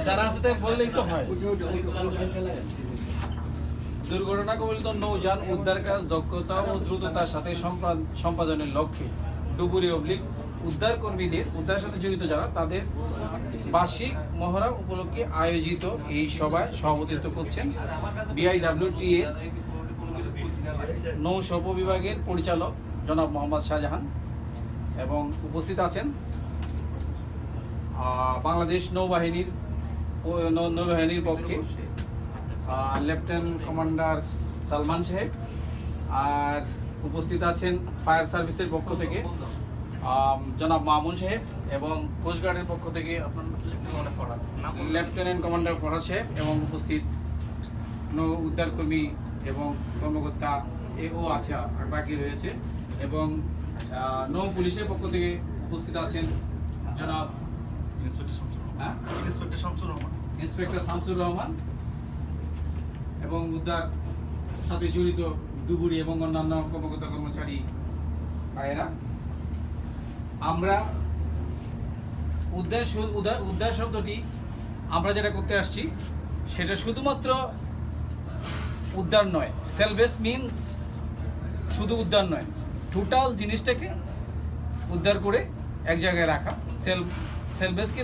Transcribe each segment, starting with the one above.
যারা আছে তাই বললেই তো হয়। দুর্ঘটনা কবলিত নৌযান উদ্ধার কাজ দক্ষতা ও দ্রুততার সাথে সম্পাদনের লক্ষ্যে ডুবুরি অবলিক উদ্ধার কর্মীদের উদ্ধারের সাথে জড়িত যারা তাদের বার্ষিক মহড়া উপলক্ষে আয়োজিত এই সভায় সভাপতিত্ব করছেন বিআইডব্লিউটিএ নৌ বিভাগের পরিচালক জনাব মোহাম্মদ শাহজাহান এবং উপস্থিত আছেন বাংলাদেশ নৌবাহিনীর পক্ষে লেফটেন্যান্ট কমান্ডার সালমান সাহেব, আর উপস্থিত আছেন ফায়ার সার্ভিসের পক্ষ থেকে জনাব মামুন সাহেব এবং কোস্টগার্ডের পক্ষ থেকে আপনার লেফটেন্যান্ট কমান্ডার ফরহাদ সাহেব এবং উপস্থিত নৌ উদ্ধার কর্মী এবং কর্মকর্তা এও আছে বাকি রয়েছে এবং নৌ পুলিশের পক্ষ থেকে উপস্থিত আছেন জনাব ইন্সপেক্টর শামসুর রহমান এবং উদ্ধার সাথে জড়িত ডুবুরি এবং অন্যান্য কর্মকর্তা কর্মচারী ভাইয়েরা। আমরা উদ্ধার শব্দটি আমরা যেটা করতে আসছি সেটা শুধুমাত্র উদ্ধার নয়, সেলভেজ মিনস শুধু উদ্ধার নয়, টোটাল জিনিসটাকে উদ্ধার করে এক জায়গায় রাখা। সেলভেজকে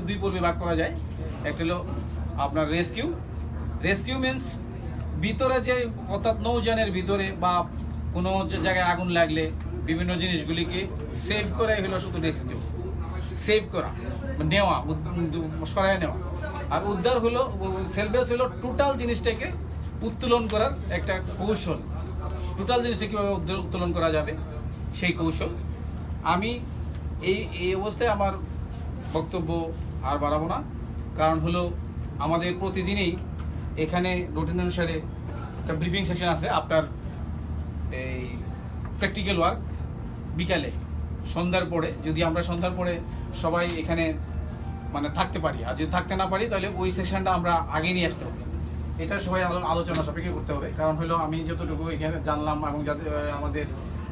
দুই পর্বে ভাগ করা যায়। একটা হলো আপনার রেস্কিউ মিনস ভিতরে যে অর্থাৎ নৌযানের ভিতরে বা কোনো জায়গায় আগুন লাগলে বিভিন্ন জিনিসগুলিকে সেভ করাই হলো শুধু রেস্কিউ, সেভ করা, নেওয়া, সরাই নেওয়া। আর উদ্ধার হলো সেলভেজ হলো টোটাল জিনিসটাকে উত্তোলন করার একটা কৌশল। টোটাল জিনিসটা কীভাবে উত্তোলন করা যাবে সেই কৌশল। আমি এই অবস্থায় আমার বক্তব্য আর বাড়াবো না, কারণ হলো আমাদের প্রতিদিনই এখানে রুটিন অনুসারে একটা ব্রিফিং সেকশন আছে আপনার এই প্র্যাকটিক্যাল ওয়ার্ক বিকালে সন্ধ্যার পরে। যদি আমরা সন্ধ্যার পরে সবাই এখানে মানে থাকতে পারি, আর যদি থাকতে না পারি তাহলে ওই সেকশনটা আমরা আগে নিয়ে আসতে হবে। এটা সবাই আলোচনা সাপেক্ষে করতে হবে, কারণ হলো আমি যতটুকু এখানে জানলাম এবং যাদের আমাদের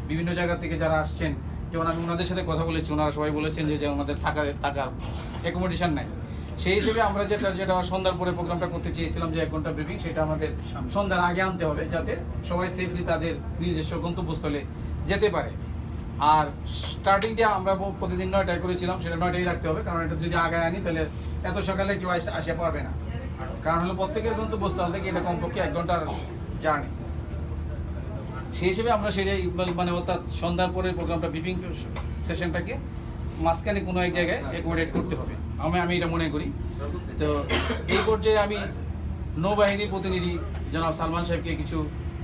বিভিন্ন জায়গা থেকে যারা আসছেন, যেমন আমি ওনাদের সাথে কথা বলেছি, ওনারা সবাই বলেছেন যে আমাদের থাকার অ্যাকোমোডেশন নাই। সেই হিসেবে আমরা যেটা সন্ধ্যার পরে প্রোগ্রামটা করতে চেয়েছিলাম যে 1 ঘন্টা ব্রিফিং, সেটা আমাদের সন্ধ্যার আগে আনতে হবে যাতে সবাই সেফলি তাদের নিজস্ব গন্তব্যস্থলে যেতে পারে। আর স্টার্টিংটা আমরা প্রতিদিন 9টায় করেছিলাম, সেটা 9টায় রাখতে হবে, কারণ এটা যদি আগে আনি তাহলে এত সকালে কেউ আসে পারবে না। কারণ হলো প্রত্যেকের গন্তব্যস্থল থেকে এটা কমপক্ষে 1 ঘন্টার জার্নি। সেই হিসেবে আমরা সেটাই মানে অর্থাৎ সন্ধ্যার পরে প্রোগ্রামটা ব্রিফিং সেশনটাকে মাঝখানে কোনো এক জায়গায় অ্যাকোমোডেট করতে হবে, আমি এটা মনে করি। তো এই পর্যায়ে আমি নৌবাহিনীর প্রতিনিধি জনাব সালমান সাহেবকে কিছু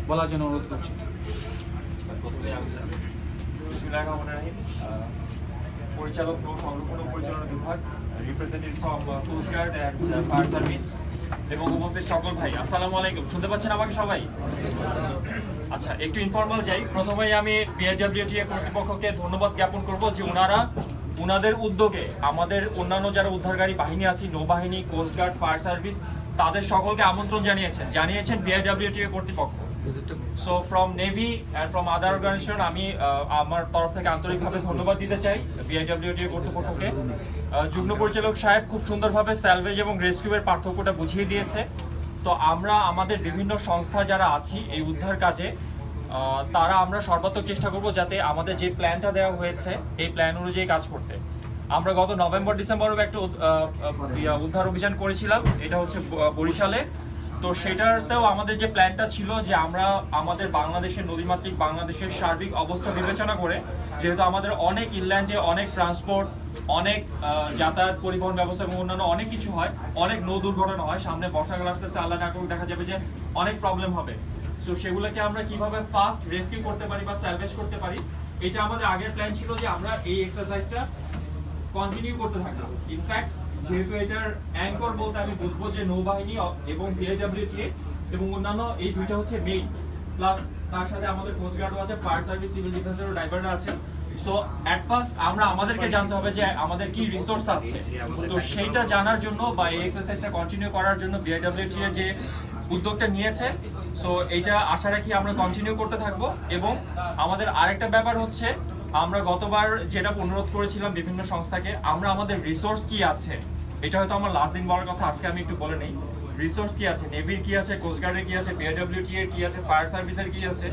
বলার জন্য অনুরোধ করছি। পরিচালক নৌ সংরক্ষণ ও পরিচালনা বিভাগ, representative from coast guard and fire service এবং উপস্থিত সকল ভাই, আসসালামু আলাইকুম। শুনতে পাচ্ছেন আমাকে সবাই? আচ্ছা, একটু ইনফর্মাল যাই। প্রথমেই আমি বিআইডব্লিউটিএ কর্তৃপক্ষকে ধন্যবাদ জ্ঞাপন করব যে ওনাদের উদ্যোগে আমাদের অন্যান্য যারা উদ্ধারকারী বাহিনী আছে, নৌবাহিনী, কোস্টগার্ড, ফায়ার সার্ভিস, তাদের সকলকে আমন্ত্রণ জানিয়েছেন বিআইডব্লিউটিএ কর্তৃপক্ষ। So from navy and from other organization আমি আমার তরফ থেকে আন্তরিকভাবে ধন্যবাদ দিতে চাই বিআইডব্লিউটিএ কর্তৃপক্ষকে। যুগ্ম পরিচালক সাহেব খুব সুন্দরভাবে স্যালভেজ এবং রেস্কিউয়ের পার্থক্যটা বুঝিয়ে দিয়েছে। তো আমরা আমাদের বিভিন্ন সংস্থা যারা আছি এই উদ্ধার কাজে, তারা আমরা সর্বাত্মক চেষ্টা করব যাতে আমাদের যে প্ল্যানটা দেওয়া হয়েছে এই প্ল্যান অনুযায়ী কাজ করতে। আমরা গত নভেম্বর-ডিসেম্বরেও একটা উদ্ধার অভিযান করেছিলাম, এটা হচ্ছে বরিশালে। তো সেটাতেও আমাদের যে প্ল্যানটা ছিল যে আমরা আমাদের বাংলাদেশের নদীমাতৃক বাংলাদেশের সার্বিক অবস্থা বিবেচনা করে, যেহেতু আমাদের অনেক ইনল্যান্ডে অনেক ট্রান্সপোর্ট, অনেক যাতায়াত পরিবহন ব্যবস্থা এবং অন্যান্য অনেক কিছু হয়, অনেক নৌ দুর্ঘটনা হয়, সামনে বর্ষাকাল আসতেছে, আল্লাহ না করুক দেখা যাবে যে অনেক প্রবলেম হবে। সো সেগুলোকে আমরা কিভাবে ফাস্ট রেস্কিউ করতে পারি বা স্যালভেজ করতে পারি, এটা আমাদের আগের প্ল্যান ছিল যে আমরা এই এক্সারসাইজটা কন্টিনিউ করতে থাকলাম। ইনফ্যাক্ট যেহেতু এটার অ্যাঙ্কর বলতে আমি বুঝবো যে নৌবাহিনী এবং বিআইডব্লিউটিএ এবং অন্যান্য এই দুইটা হচ্ছে মেইন, প্লাস তার সাথে আমাদের কোস্টগার্ডও আছে, ফায়ার সার্ভিস, সিভিল ডিফেন্সেরও ড্রাইভাররা আছে। সো অ্যাট ফার্স্ট আমাদেরকে জানতে হবে যে আমাদের কি রিসোর্স আছে। তো সেইটা জানার জন্য বা এই এক্সারসাইজটা কন্টিনিউ করার জন্য বিআইডব্লিউটিএ যে উদ্যোগটা নিয়েছে। সো এইটা আশা রাখি আমরা কন্টিনিউ করতে থাকবো। এবং আমাদের আরেকটা ব্যাপার হচ্ছে, আমরা গতবার যেটা অনুরোধ করেছিলাম বিভিন্ন সংস্থাকে, আমরা আমাদের রিসোর্স কি আছে, এটা হয়তো আমার লাস্ট দিন বলার কথা, আজকে আমি একটু বলে নেই। রিসোর্স কি আছে, নেভির কি আছে, কোস্টগার্ডের কি আছে, বিআইডব্লিউটি এর কি আছে, ফায়ার সার্ভিসের কি আছে।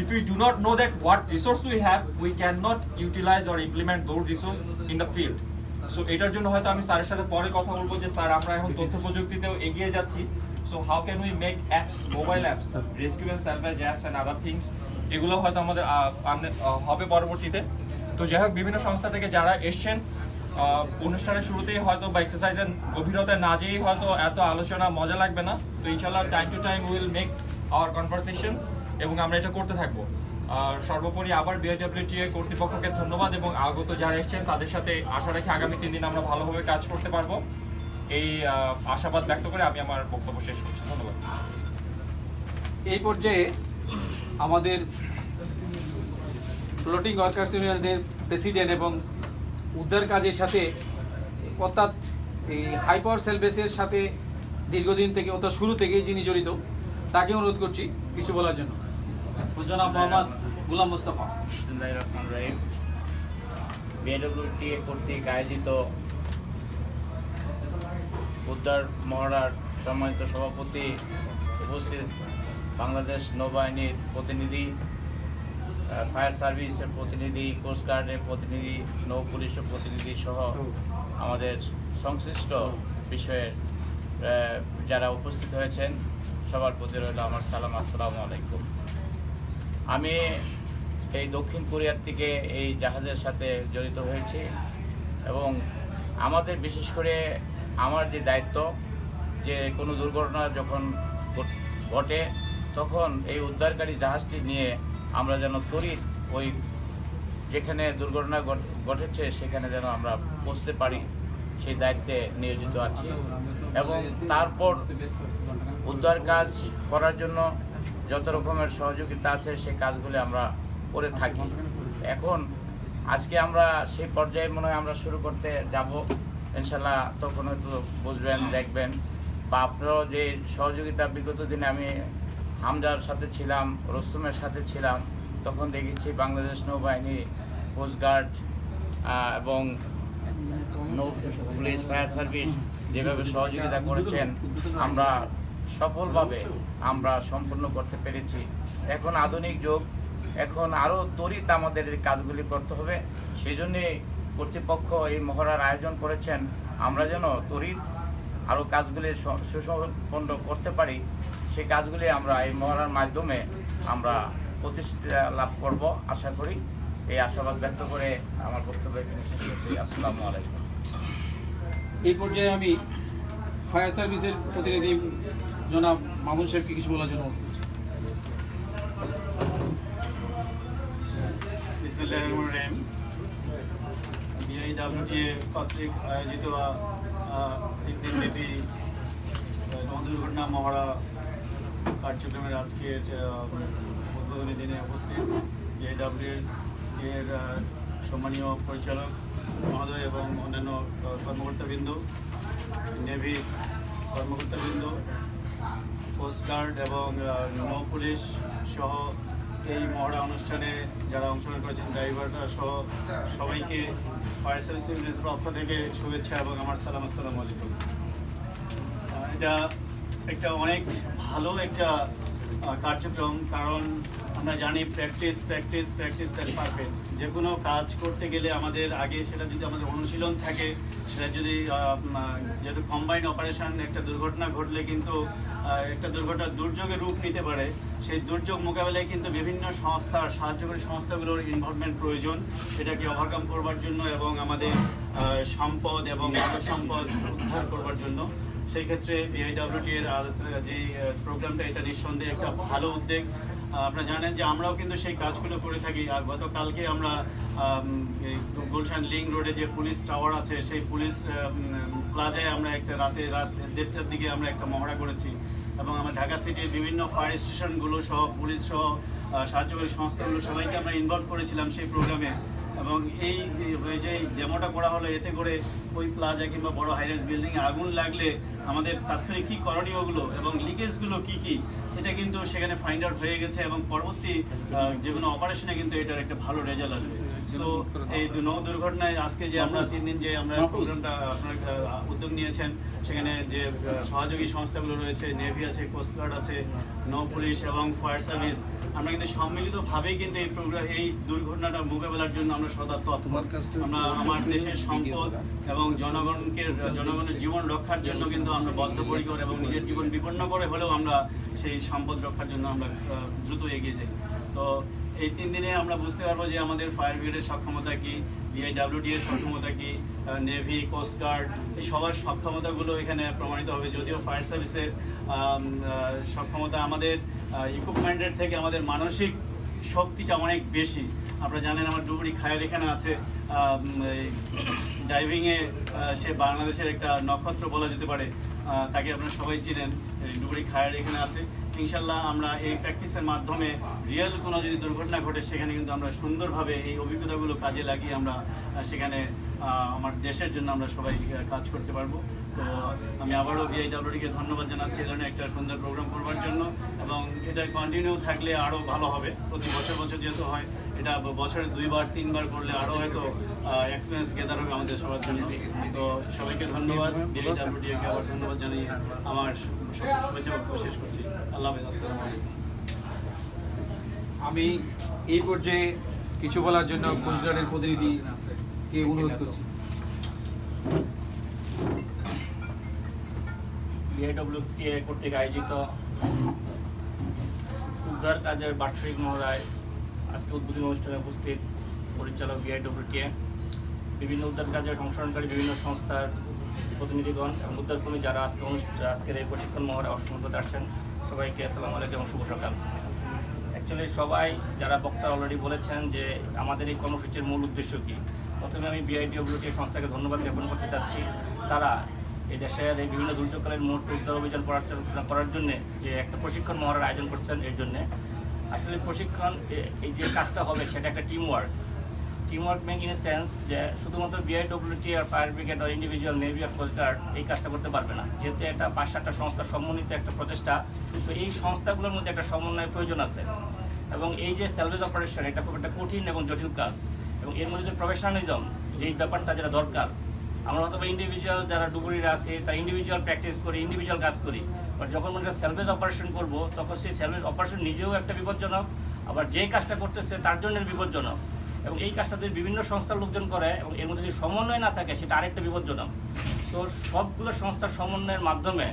If you do not know that what resource we have, we can not utilize or implement those resource in the field. So এটার জন্য হয়তো আমি স্যারের সাথে পরে কথা বলবো যে স্যার আমরা এখন তথ্য প্রযুক্তিতেও এগিয়ে যাচ্ছি। So how can we make apps, mobile apps, rescue and survive apps and other things, এগুলো হয়তো আমাদের হবে পরবর্তীতে। তো যাই হোক, বিভিন্ন সংস্থা থেকে যারা এসছেন, অনুষ্ঠানের শুরুতেই হয়তো বা এক্সারসাইজের গভীরতায় না যেয়েই হয়তো এত আলোচনা মজা লাগবে না। তো ইনশাল্লাহ time to time will make our conversation, এবং আমরা এটা করতে থাকবো। সর্বোপরি আবার বিআইডব্লিউটিএ কর্তৃপক্ষকে ধন্যবাদ, এবং আগত যারা এসছেন তাদের সাথে আশা রাখি আগামী 3 দিন আমরা ভালোভাবে কাজ করতে পারবো, এই আশাবাদ ব্যক্ত করে আমি আমার বক্তব্য শেষ করছি। ধন্যবাদ। এই পর্যায়ে আমাদের ফ্লোটিং ওয়ার্কার্স ইউনিয়নের প্রেসিডেন্ট এবং উদ্ধার কাজের সাথে অর্থাৎ এই হাই পাওয়ার সেল বেসের সাথে দীর্ঘদিন থেকে অর্থাৎ শুরু থেকেই যিনি জড়িত, তাকে অনুরোধ করছি কিছু বলার জন্য। জনাব মোহাম্মদ গোলাম মোস্তফা। বিসমিল্লাহির রহমানির রহিম। বিআইডব্লিউটিএ কর্তৃক আয়োজিত উদ্ধার মহড়ার সম্মানিত সভাপতি, উপস্থিত বাংলাদেশ নৌবাহিনীর প্রতিনিধি, ফায়ার সার্ভিসের প্রতিনিধি, কোস্টগার্ডের প্রতিনিধি, নৌ পুলিশের প্রতিনিধি সহ আমাদের সংশ্লিষ্ট বিষয়ে যারা উপস্থিত হয়েছেন, সবার প্রতি রইল আমার সালাম, আসসালামু আলাইকুম। আমি এই দক্ষিণ কোরিয়ার থেকে এই জাহাজের সাথে জড়িত হয়েছি, এবং আমাদের বিশেষ করে আমার যে দায়িত্ব, যে কোনো দুর্ঘটনা যখন ঘটে তখন এই উদ্ধারকারী জাহাজটি নিয়ে আমরা যেন ত্বরিত ওই যেখানে দুর্ঘটনা ঘটেছে সেখানে যেন আমরা পৌঁছতে পারি, সেই দায়িত্বে নিয়োজিত আছি। এবং তারপর উদ্ধার কাজ করার জন্য যত রকমের সহযোগিতা আছে সেই কাজগুলি আমরা করে থাকি। এখন আজকে আমরা সেই পর্যায়ে মনে হয় আমরা শুরু করতে যাব ইনশাল্লাহ। তখন হয়তো বুঝবেন, দেখবেন, বা আপনারাও যে সহযোগিতা বিগত দিনে আমি হামজার সাথে ছিলাম, রুস্তমের সাথে ছিলাম, তখন দেখেছি বাংলাদেশ নৌবাহিনী, কোস্টগার্ড এবং নৌ পুলিশ, ফায়ার সার্ভিস যেভাবে সহযোগিতা করেছেন, আমরা সফলভাবে আমরা সম্পূর্ণ করতে পেরেছি। এখন আধুনিক যুগ, এখন আরও ত্বরিত আমাদের এই কাজগুলি করতে হবে। সেই জন্যে কর্তৃপক্ষ এই মহড়ার আয়োজন করেছেন, আমরা যেন ত্বরিত আরও কাজগুলি সুসম্পন্ন করতে পারি। সেই কাজগুলি আমরা এই মহড়ার মাধ্যমে আমরা প্রতিষ্ঠা লাভ করব আশা করি। এই আশাবাদ ব্যক্ত করে আমার বক্তব্য এখানে শেষ করছি। আসসালামু আলাইকুম। এই পর্যায়ে আমি ফায়ার সার্ভিসের প্রতিনিধি জনাব মামুন সাহেবকে কিছু বলার জন্য অনুরোধ করছি। বিসমিল্লাহির রহমানির রহিম। বিআইডব্লিউটিএ কর্তৃক আয়োজিত 3 দিনব্যাপী দুর্ঘটনা মহড়া কার্যক্রমের আজকের উদ্বোধনী দিনে উপস্থিত বিআইডব্লিউটিএর সম্মানীয় পরিচালক মহোদয় এবং অন্যান্য কর্মকর্তাবৃন্দ, নেভি কর্মকর্তাবৃন্দ, কোস্টগার্ড এবং নৌ পুলিশ সহ এই মহড়া অনুষ্ঠানে যারা অংশগ্রহণ করেছেন, ড্রাইভাররা সহ সবাইকে ফায়ার সার্ভিস ইউনিটের পক্ষ থেকে শুভেচ্ছা এবং আমার সালাম, আসসালামু আলাইকুম। এটা একটা অনেক ভালো একটা কার্যক্রম, কারণ আমরা জানি practice practice practice that perfect. যে কোনো কাজ করতে গেলে আমাদের আগে সেটা যদি আমাদের অনুশীলন থাকে, সেটা যদি যেহেতু কম্বাইন্ড অপারেশন, একটা দুর্ঘটনা ঘটলে কিন্তু একটা দুর্ঘটনা দুর্যোগের রূপ নিতে পারে। সেই দুর্যোগ মোকাবেলায় কিন্তু বিভিন্ন সংস্থার, সাহায্যকারী সংস্থাগুলোর ইনভলভমেন্ট প্রয়োজন এটাকে ওভারকাম করবার জন্য এবং আমাদের সম্পদ এবং মানব সম্পদ উদ্ধার করবার জন্য। সেই ক্ষেত্রে বিআইডব্লিউটিএর যে প্রোগ্রামটা, এটা নিঃসন্দেহে একটা ভালো উদ্যোগ। আপনারা জানেন যে আমরাও কিন্তু সেই কাজগুলো করে থাকি। আর গতকালকে আমরা গুলশান লিঙ্ক রোডে যে পুলিশ টাওয়ার আছে, সেই পুলিশ প্লাজায় আমরা একটা রাত 1:30টার দিকে আমরা একটা মহড়া করেছি, এবং আমরা ঢাকা সিটির বিভিন্ন ফায়ার স্টেশনগুলো সহ পুলিশ সহ সাহায্যকারী সংস্থাগুলো সবাইকে আমরা ইনভলভ করেছিলাম সেই প্রোগ্রামে। এবং এই যে ডেমোটা করা হলো, এতে করে ওই প্লাজা কিংবা বড় হাইরাইজ বিল্ডিংয়ে আগুন লাগলে আমাদের তাৎক্ষণিক কী করণীয়গুলো এবং লিকেজগুলো কী এটা কিন্তু সেখানে ফাইন্ড আউট হয়ে গেছে এবং পরবর্তী যে কোনো অপারেশনে কিন্তু এটার একটা ভালো রেজাল্ট আসবে। সো এই নৌ দুর্ঘটনায় আজকে যে আমরা 3 দিন যে আমরা প্রোগ্রামটা আপনার উদ্যোগ নিয়েছেন, সেখানে যে সহযোগী সংস্থাগুলো রয়েছে, নেভি আছে, কোস্টগার্ড আছে, নৌ পুলিশ এবং ফায়ার সার্ভিস, আমরা কিন্তু সম্মিলিতভাবেই কিন্তু এই দুর্ঘটনাটা মোকাবেলার জন্য আমরা সদা তৎপর। আমরা আমার দেশের সম্পদ এবং জনগণের জীবন রক্ষার জন্য কিন্তু আমরা বদ্ধপরিকর এবং নিজের জীবন বিপন্ন করে হলেও আমরা সেই সম্পদ রক্ষার জন্য আমরা দ্রুত এগিয়ে যাই। তো এই 3 দিনে আমরা বুঝতে পারবো যে আমাদের ফায়ার ব্রিগেডের সক্ষমতা কী, BIWD এর সক্ষমতা কী, নেভি, কোস্টগার্ড, এই সবার সক্ষমতাগুলো এখানে প্রমাণিত হবে। যদিও ফায়ার সার্ভিসের সক্ষমতা আমাদের ইকুইপমেন্টের থেকে আমাদের মানসিক শক্তিটা অনেক বেশি। আপনারা জানেন আমার ডুবুরি খায়ের এখানে আছে, ডাইভিংয়ে সে বাংলাদেশের একটা নক্ষত্র বলা যেতে পারে, তাকে আপনারা সবাই চিনেন, ডুবুরি খায়ের এখানে আছে। ইনশাল্লাহ আমরা এই প্র্যাকটিসের মাধ্যমে রিয়েল কোনো যদি দুর্ঘটনা ঘটে সেখানে কিন্তু আমরা সুন্দরভাবে এই অভিজ্ঞতাগুলো কাজে লাগিয়ে আমরা সেখানে আমার দেশের জন্য আমরা সবাই কাজ করতে পারবো। তো আমি আবারও BIWD-কে ধন্যবাদ জানাচ্ছি এই ধরনের একটা সুন্দর প্রোগ্রাম করবার জন্য, এবং এটা কন্টিনিউ থাকলে আরও ভালো হবে। প্রতি বছর যেহেতু হয়, এটা বছরে 2বার 3বার করলে আরও হয়তো এক্সপিরিয়েন্স গেদার হবে আমাদের সবার জন্য। তো সবাইকে ধন্যবাদ, BIWD-কে আবার ধন্যবাদ জানিয়ে আমার শুভেচ্ছা বক্তব্য শেষ করছি। আল্লাহ হাফেজ, আসসালামু আলাইকুম। আমি এই পর্যায়ে কিছু বলার জন্য কোস্টগার্ডের প্রতিনিধিকে অনুরোধ করছি। BIWD কর্তৃক আয়োজিত উদ্ধার কাজের বার্ষিক মহড়ায় আজকে উদ্বোধনী অনুষ্ঠানে উপস্থিত পরিচালক BIWD, বিভিন্ন উদ্ধার কাজের সংশোধনকারী বিভিন্ন সংস্থার প্রতিনিধিগণ এবং উদ্ধারকর্মী যারা আজকের এই প্রশিক্ষণ মহড়ায় অংশগ্রহণ করতে আসছেন, সবাইকে আসসালামু আলাইকুম এবং শুভ সকাল। অ্যাকচুয়ালি সবাই যারা বক্তা অলরেডি বলেছেন যে আমাদের এই কর্মসূচির মূল উদ্দেশ্য কী। প্রথমে আমি BIWD সংস্থাকে ধন্যবাদ জ্ঞাপন করতে চাচ্ছি। তারা এই দেশের এই বিভিন্ন দুর্যোগকালীন মুহূর্তে উদ্ধার অভিযান করার জন্য যে একটা প্রশিক্ষণ মহড়ার আয়োজন করছেন, এর জন্যে আসলে প্রশিক্ষণ এই যে কাজটা হবে সেটা একটা team work make in a sense যে শুধুমাত্র BIWD আর ফায়ার ব্রিগেড আর ইন্ডিভিজুয়াল নেভি আর কোস্টগার্ড এই কাজটা করতে পারবে না, যেহেতু এটা 5-7টা সংস্থার সমন্বিত একটা প্রচেষ্টা। তো এই সংস্থাগুলোর মধ্যে একটা সমন্বয়ের প্রয়োজন আছে, এবং এই যে স্যালভেজ অপারেশন এটা খুব একটা কঠিন এবং জটিল কাজ, এবং এর মধ্যে যে প্রফেশনালিজম যে ব্যাপারটা যেটা দরকার, আমরা হয়তো ইন্ডিভিজুয়াল যারা ডুবুরিরা আছে তারা ইন্ডিভিজুয়াল প্র্যাকটিস করি, ইন্ডিভিজুয়াল কাজ করি, বাট যখন আমরা স্যালভেজ অপারেশন করবো তখন সেই স্যালভেজ অপারেশন নিজেও একটা বিপজ্জনক, আবার যে কাজটা করতেছে তার জন্য বিপজ্জনক, এবং এই কাজটা যদি বিভিন্ন সংস্থার লোকজন করে এবং এর মধ্যে যদি সমন্বয় না থাকে সেটা আরেকটা বিপজ্জনক। তো সবগুলো সংস্থার সমন্বয়ের মাধ্যমে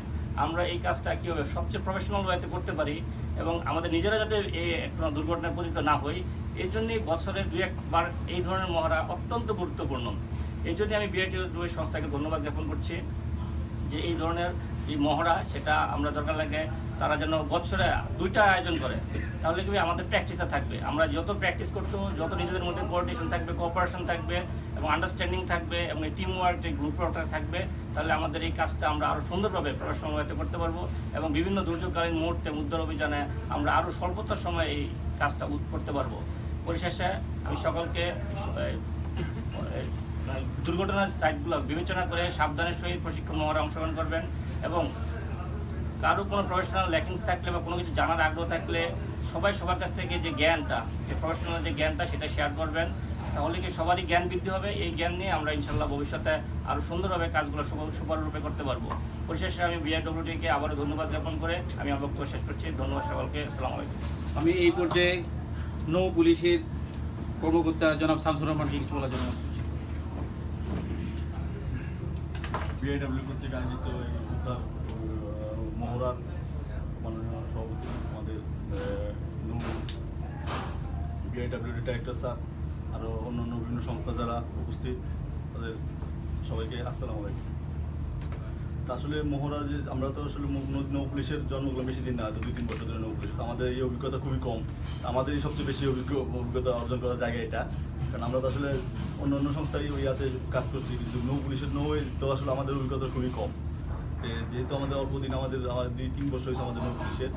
আমরা এই কাজটা কীভাবে সবচেয়ে প্রফেশনাল ওয়েতে করতে পারি এবং আমাদের নিজেরা যাতে এই কোনো দুর্ঘটনায় পতিত না হই, এই জন্যই বছরে 2-1বার এই ধরনের মহড়া অত্যন্ত গুরুত্বপূর্ণ। এই জন্যই আমি BIWD সংস্থাকে ধন্যবাদ জ্ঞাপন করছি যে এই ধরনের এই মহড়া সেটা আমরা দরকার লাগে তারা যেন বছরে 2টা আয়োজন করে, তাহলে কি আমাদের প্র্যাকটিসে থাকবে। আমরা যত প্র্যাকটিস করতে, যত নিজেদের মধ্যে কোঅর্ডিনেশন থাকবে, কোঅপারেশন থাকবে এবং আন্ডারস্ট্যান্ডিং থাকবে এবং এই টিম ওয়ার্ক, এই গ্রুপ ওয়ার্কটা থাকবে, তাহলে আমাদের এই কাজটা আমরা আরও সুন্দরভাবে প্রফেশনাল ওয়েতে করতে পারবো এবং বিভিন্ন দুর্যোগকালীন মুহূর্তে উদ্ধার অভিযানে আমরা আরও স্বল্পতার সময় এই কাজটা করতে পারবো। পরিশেষে আমি সকলকে দুর্ঘটনার সাইটগুলো বিবেচনা করে সাবধানের সহিত প্রশিক্ষণ মহড়ায় অংশগ্রহণ করবেন, এবং কারো কোনো প্রফেশনাল ল্যাকিংস থাকলে বা কোনো কিছু জানার আগ্রহ থাকলে সবাই সবার কাছ থেকে যে জ্ঞানটা, যে প্রফেশনাল যে জ্ঞানটা সেটা শেয়ার করবেন, তাহলে কি সবারই জ্ঞান বৃদ্ধি হবে। এই জ্ঞান নিয়ে আমরা ইনশাল্লাহ ভবিষ্যতে আরও সুন্দরভাবে কাজগুলো সুপাররূপে করতে পারবো। পরিশেষে আমি BIWD-কে আবারও ধন্যবাদ জ্ঞাপন করে আমি আমার বক্তব্য শেষ করছি। ধন্যবাদ সকলকে, আসসালামু আলাইকুম। আমি এই পর্যায়ে নৌ পুলিশের কর্মকর্তা জনাব শামসুর রহমানকে কিছু বলার জন্য BIWD কর্তৃক আয়োজিত এই উদ্ধার মহড়ার মাননীয় সভাপতি আমাদের BIWD ডাইরেক্টর স্যার, আরও অন্যান্য বিভিন্ন সংস্থা যারা উপস্থিত, তাদের সবাইকে আসসালামু আলাইকুম। তা আসলে মহড়া যে আমরা তো আসলে নৌ পুলিশের জন্মগুলো বেশি দিন না, 2-3 বছর ধরে নৌ পুলিশ, আমাদের এই অভিজ্ঞতা খুবই কম। আমাদেরই সবচেয়ে বেশি অভিজ্ঞতা অর্জন করার জায়গা এটা, কারণ আমরা তো আসলে অন্য সংস্থায় ওই ইয়াতে কাজ করছি, কিন্তু নৌ পুলিশের নৌয়ে তো আসলে আমাদের অভিজ্ঞতা খুবই কম। যেহেতু আমাদের অল্প দিন আমাদের 2-3 বছর হয়েছে আমাদের নৌ পুলিশের,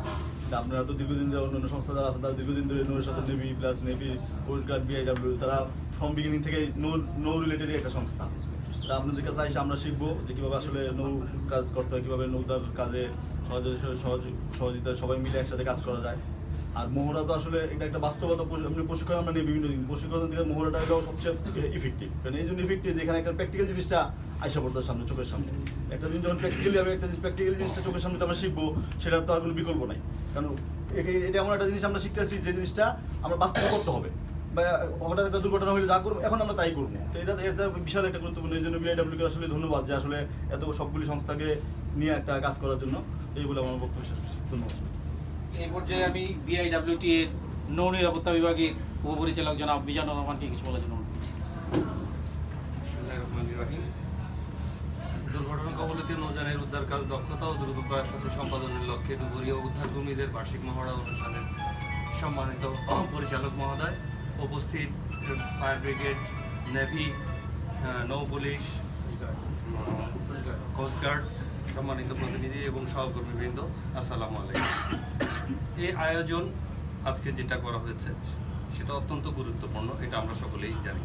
তা আপনারা তো দীর্ঘদিন ধরে অন্যান্য সংস্থা যারা আছে তারা দীর্ঘদিন ধরে নৌর সাথে navy plus navy coast guard BIW তারা ফ্রম বিগিনিং থেকে নৌ রিলেটেডই একটা সংস্থা। তা আপনাদের কাছে এসে আমরা শিখবো যে কীভাবে আসলে নৌ কাজ করতে হয়, কীভাবে নৌদার কাজে সহযোগিতা সবাই মিলে একসাথে কাজ করা যায়। আর মহড়া তো আসলে এটা একটা বাস্তবতা, প্রশিক্ষণ আমরা নিই বিভিন্ন দিন, প্রশিক্ষণ থেকে মহড়াটা এটাও সবচেয়ে ইফেক্টিভ। কারণ এই জন্য ইফেক্টিভ যেখানে একটা প্র্যাকটিক্যাল জিনিসটা আইসা পড়তে সামনে, চোখের সামনে একটা জিনিস যখন প্র্যাকটিক্যালি হবে, একটা প্র্যাকটিক্যাল জিনিসটা চোখের সামনে আমরা শিখবো, সেটার তো আর কোনো বিকল্প নাই। কারণ এটা এমন একটা জিনিস আমরা শিখতেছি যে জিনিসটা আমরা বাস্তব করতে হবে, বা হঠাৎ একটা দুর্ঘটনা হলে যা করবো এখন আমরা তাই করবো। তো এটা বিশাল একটা গুরুত্বপূর্ণ। এই জন্য বিআইডব্লিউকে আসলে ধন্যবাদ যে আসলে এত সবগুলি সংস্থাকে নিয়ে একটা কাজ করার জন্য। এইগুলো আমার বক্তব্য শেষ করছি। ধন্যবাদ। এই পর্যায়ে আমি বিআইডব্লিউটি এর নৌ নিরাপত্তা বিভাগের উপপরিচালক জনাব মিজানুর রহমানকে কিছু বলার জন্য অনুরোধ করছি। বিসমিল্লাহির রহমানির রহিম। দুর্ঘটনা কবলিত নৌযানের উদ্ধার কাজ দক্ষতা ও দ্রুততার সাথে সম্পাদনের লক্ষ্যে ডুবুরি ও উদ্ধারকর্মীদের বার্ষিক মহড়া অনুষ্ঠানের সম্মানিত পরিচালক মহোদয়, উপস্থিত ফায়ার ব্রিগেড, নেভি, নৌ পুলিশ, কোস্টগার্ড, সম্মানিত প্রতিনিধি এবং সহকর্মীবৃন্দ, আসসালামু আলাইকুম। এই আয়োজন আজকে যেটা করা হয়েছে সেটা অত্যন্ত গুরুত্বপূর্ণ, এটা আমরা সকলেই জানি।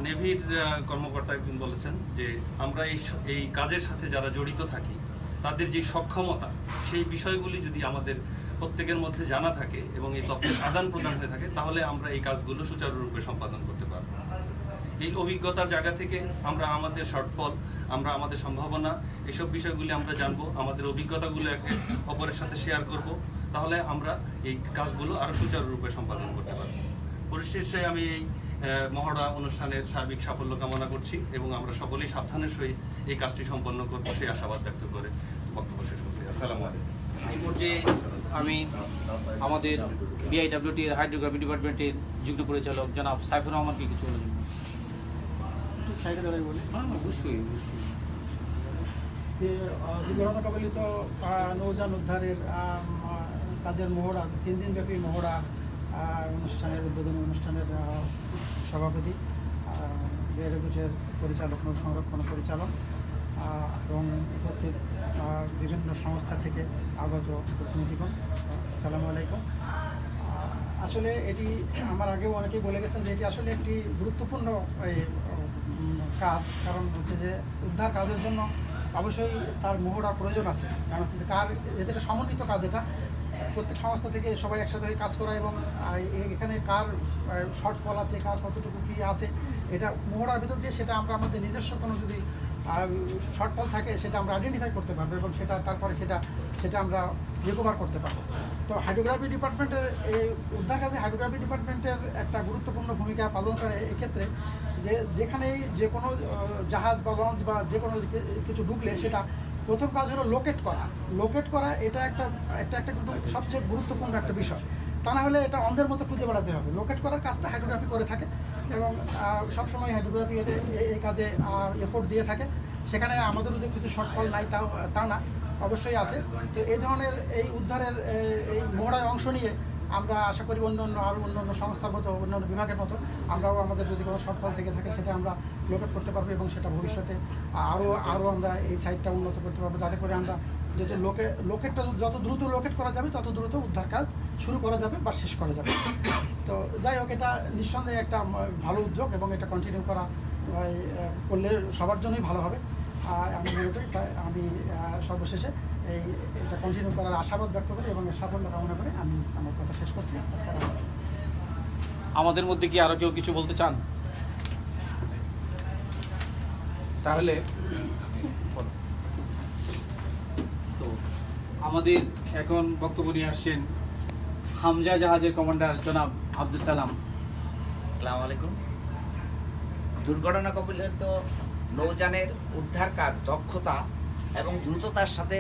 নেভির কর্মকর্তা একজন বলেছেন যে আমরা এই কাজের সাথে যারা জড়িত থাকি তাদের যে সক্ষমতা, সেই বিষয়গুলি যদি আমাদের প্রত্যেকের মধ্যে জানা থাকে এবং এই তথ্যের আদান প্রদান হয়ে থাকে, তাহলে আমরা এই কাজগুলো সুচারুরূপে সম্পাদন করতে পারব। এই অভিজ্ঞতার জায়গা থেকে আমরা আমাদের শর্টফল, আমরা আমাদের সম্ভাবনা, এসব বিষয়গুলি আমরা জানবো, আমাদের অভিজ্ঞতাগুলো একে অপরের সাথে শেয়ার করব, তাহলে আমরা এই কাজগুলো আরও সুচারুরূপে সম্পাদন করতে পারব। পরিশেষে আমি এই মহড়া অনুষ্ঠানের সার্বিক সাফল্য কামনা করছি এবং আমরা সকলেই সাবধানের সহিত এই কাজটি সম্পন্ন করবো সেই আশাবাদ ব্যক্ত করে বক্তব্য শেষ করছি। আসসালামু আলাইকুম। এই পর্যায়ে আমি আমাদের বিআইডব্লিউটি এর হাইড্রোগ্রাফি ডিপার্টমেন্টের যুগ্ম পরিচালক জনাব সাইফুর রহমানকে কিছু বলার জন্য। সাইডে দাঁড়াই বলি। অবশ্যই দুর্ঘটনা কবলিত নৌযান উদ্ধারের কাজের মহড়া, 3 দিনব্যাপী মহড়া অনুষ্ঠানের উদ্বোধনী অনুষ্ঠানের সভাপতি, বিআইডব্লিউটির পরিচালক, নৌ সংরক্ষণ পরিচালক এবং উপস্থিত বিভিন্ন সংস্থা থেকে আগত প্রতিনিধিগণ, আসসালামু আলাইকুম। আসলে এটি আমার আগেও অনেকেই বলে গেছেন যে এটি আসলে একটি গুরুত্বপূর্ণ কাজ, কারণ হচ্ছে যে উদ্ধার কাজের জন্য অবশ্যই তার মহড়ার প্রয়োজন আছে। কারণ হচ্ছে যে এদের সমন্বিত কাজ, এটা প্রত্যেক সংস্থা থেকে সবাই একসাথে হয়ে কাজ করা এবং এখানে কার শর্টফল আছে, কার কতটুকু কী আছে, এটা মহড়ার ভিতর দিয়ে সেটা আমরা আমাদের নিজস্ব কোনো যদি শর্টফল থাকে সেটা আমরা আইডেন্টিফাই করতে পারবো এবং তারপরে সেটা আমরা রিকভার করতে পারবো। তো হাইড্রোগ্রাফি ডিপার্টমেন্টের এই উদ্ধার কাজে হাইড্রোগ্রাফি ডিপার্টমেন্টের একটা গুরুত্বপূর্ণ ভূমিকা পালন করে এক্ষেত্রে, যেখানেই যে কোনো জাহাজ বা লঞ্চ বা যে কোনো কিছু ঢুকলে সেটা প্রথম কাজ হলো লোকেট করা। এটা একটা কিন্তু সবচেয়ে গুরুত্বপূর্ণ একটা বিষয়। তা না হলে এটা অন্ধের মতো খুঁজে বেড়াতে হবে। লোকেট করার কাজটা হাইড্রোগ্রাফি করে থাকে এবং সবসময় হাইড্রোগ্রাফি এই কাজে এফোর্ট দিয়ে থাকে। সেখানে আমাদেরও যে কিছু শর্টফল নাই তা না, অবশ্যই আছে। তো এই ধরনের এই উদ্ধারের এই মহড়ায় অংশ নিয়ে আমরা আশা করি অন্য সংস্থার মতো, অন্যান্য বিভাগের মতো আমরাও আমাদের যদি কোনো শর্টফল থেকে থাকে সেটা আমরা লোকেট করতে পারবো এবং সেটা ভবিষ্যতে আরও আমরা এই সাইটটা উন্নত করতে পারবো, যাতে করে আমরা যেহেতু লোকেটটা যত দ্রুত লোকেট করা যাবে তত দ্রুত উদ্ধার কাজ শুরু করা যাবে বা শেষ করা যাবে। তো যাই হোক, এটা নিঃসন্দেহে একটা ভালো উদ্যোগ এবং এটা কন্টিনিউ করলে সবার জন্যই ভালো হবে আমি মনে করি। তাই আমি সর্বশেষে এটা কন্টিনিউ করার আশাবাদ ব্যক্ত করি এবং সাফল্য কামনা করে আমি আমার কথা শেষ করছি। আসসালামু আলাইকুম। আমাদের মধ্যে কি আরো কেউ কিছু বলতে চান? তাহলে তো আমাদের এখন বক্তব্য নিয়ে আসছেন হামজা জাহাজের কমান্ডার জনাব আব্দুল সালাম। আসসালামু আলাইকুম। দুর্ঘটনা কবলিত নৌযানের উদ্ধার কাজ দক্ষতা এবং দ্রুততার সাথে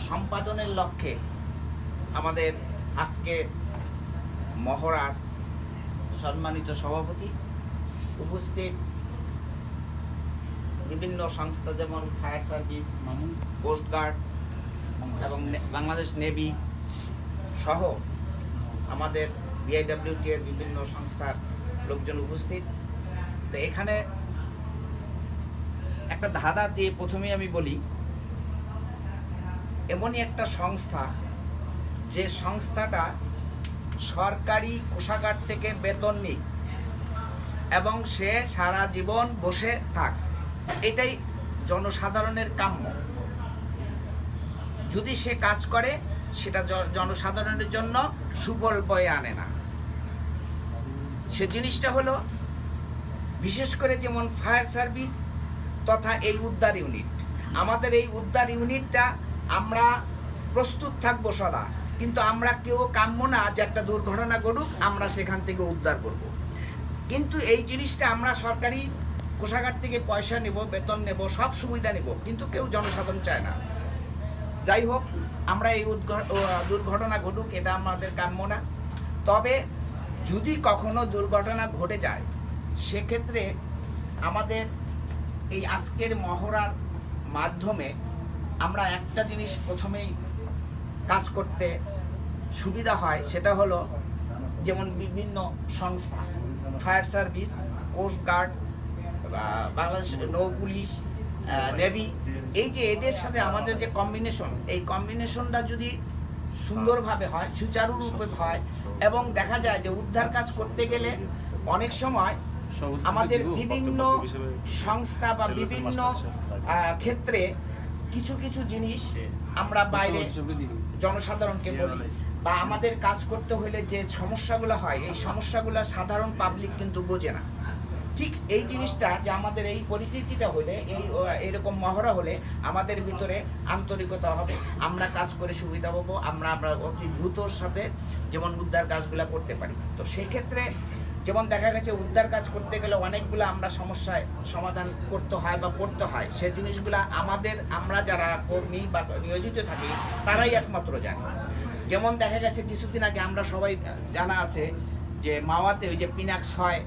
সম্পাদনের লক্ষ্যে আমাদের আজকে মহড়ার সম্মানিত সভাপতি, উপস্থিত বিভিন্ন সংস্থা যেমন ফায়ার সার্ভিস, কোস্টগার্ড এবং বাংলাদেশ নেভি সহ আমাদের বিআইডব্লিউটি এর বিভিন্ন সংস্থার লোকজন উপস্থিত। তো এখানে একটা ধাঁধা দিয়ে প্রথমেই আমি বলি, এমনই একটা সংস্থা যে সংস্থাটা সরকারি কোষাগার থেকে বেতন নিক এবং সে সারা জীবন বসে থাক, এটাই জনসাধারণের কাম্য। যদি সে কাজ করে সেটা জনসাধারণের জন্য সুফল বয়ে আনে না। সে জিনিসটা হলো বিশেষ করে যেমন ফায়ার সার্ভিস তথা এই উদ্ধার ইউনিট। আমাদের এই উদ্ধার ইউনিটটা আমরা প্রস্তুত থাকবো সদা, কিন্তু আমরা কেউ কাম্য না যে একটা দুর্ঘটনা ঘটুক আমরা সেখান থেকে উদ্ধার করব। কিন্তু এই জিনিসটা আমরা সরকারি কোষাগার থেকে পয়সা নেব, বেতন নেব, সব সুবিধা নেব, কিন্তু কেউ জনসাধারণ চায় না। যাই হোক, আমরা এই দুর্ঘটনা ঘটুক এটা আমাদের কাম্য না। তবে যদি কখনো দুর্ঘটনা ঘটে যায় সেক্ষেত্রে আমাদের এই আজকের মহড়ার মাধ্যমে আমরা একটা জিনিস প্রথমেই কাজ করতে সুবিধা হয়, সেটা হলো যেমন বিভিন্ন সংস্থা, fire service, coast guard, Bangladesh নৌ পুলিশ, নেভি, এই যে এদের সাথে আমাদের যে কম্বিনেশন, এই কম্বিনেশনটা যদি সুন্দরভাবে হয়, সুচারুরূপে হয়, এবং দেখা যায় যে উদ্ধার কাজ করতে গেলে অনেক সময় আমাদের বিভিন্ন সংস্থা বা বিভিন্ন ক্ষেত্রে কিছু কিছু জিনিস আমরা বাইরে জনসাধারণকে বলি, বা আমাদের কাজ করতে হলে যে সমস্যাগুলো হয় এই সমস্যাগুলো সাধারণ পাবলিক কিন্তু বোঝে না। ঠিক এই জিনিসটা যে আমাদের এই পরিস্থিতিটা হলে, এরকম মহড়া হলে আমাদের ভিতরে আন্তরিকতা হবে, আমরা কাজ করে সুবিধা পাবো, আমরা অতি দ্রুতর সাথে যেমন উদ্ধার কাজগুলো করতে পারি। তো সেই ক্ষেত্রে যেমন দেখা গেছে উদ্ধার কাজ করতে গেলে অনেকগুলো আমরা সমস্যায় সমাধান করতে হয় বা পড়তে হয়, সেই জিনিসগুলো আমরা যারা কর্মী বা নিয়োজিত থাকি তারাই একমাত্র জানি। যেমন দেখা গেছে কিছুদিন আগে আমরা সবাই জানা আছে যে মাওয়াতে ওই যে পিনাক্স হয়,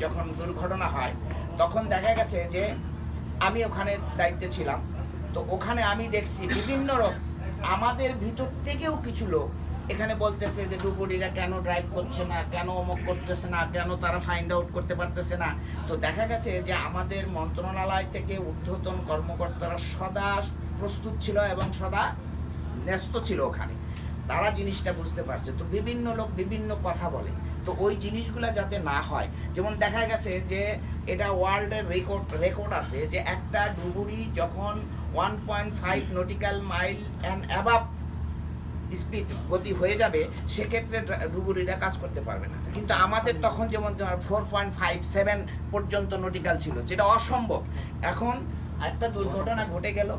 যখন দুর্ঘটনা হয় তখন দেখা গেছে যে আমি ওখানে দায়িত্বে ছিলাম। তো ওখানে আমি দেখছি বিভিন্ন আমাদের ভিতর থেকেও কিছু লোক এখানে বলতেছে যে ডুবুরিরা কেন ড্রাইভ করছে না, কেন অমুক করতেছে না, কেন তারা ফাইন্ড আউট করতে পারতেছে না। তো দেখা গেছে যে আমাদের মন্ত্রণালয় থেকে ঊর্ধ্বতন কর্মকর্তারা সদা প্রস্তুত ছিল এবং সদা ন্যস্ত ছিল ওখানে, তারা জিনিসটা বুঝতে পারছে। তো বিভিন্ন লোক বিভিন্ন কথা বলে, তো ওই জিনিসগুলো যাতে না হয়। যেমন দেখা গেছে যে এটা ওয়ার্ল্ডের রেকর্ড আছে যে একটা ডুবুরি যখন 1.5 nautical mile and above speed গতি হয়ে যাবে সেক্ষেত্রে ডুবুরিরা কাজ করতে পারবে না। কিন্তু আমাদের তখন যেমন 4.57 পর্যন্ত নটিক্যাল ছিল, যেটা অসম্ভব। এখন একটা দুর্ঘটনা ঘটে গেল,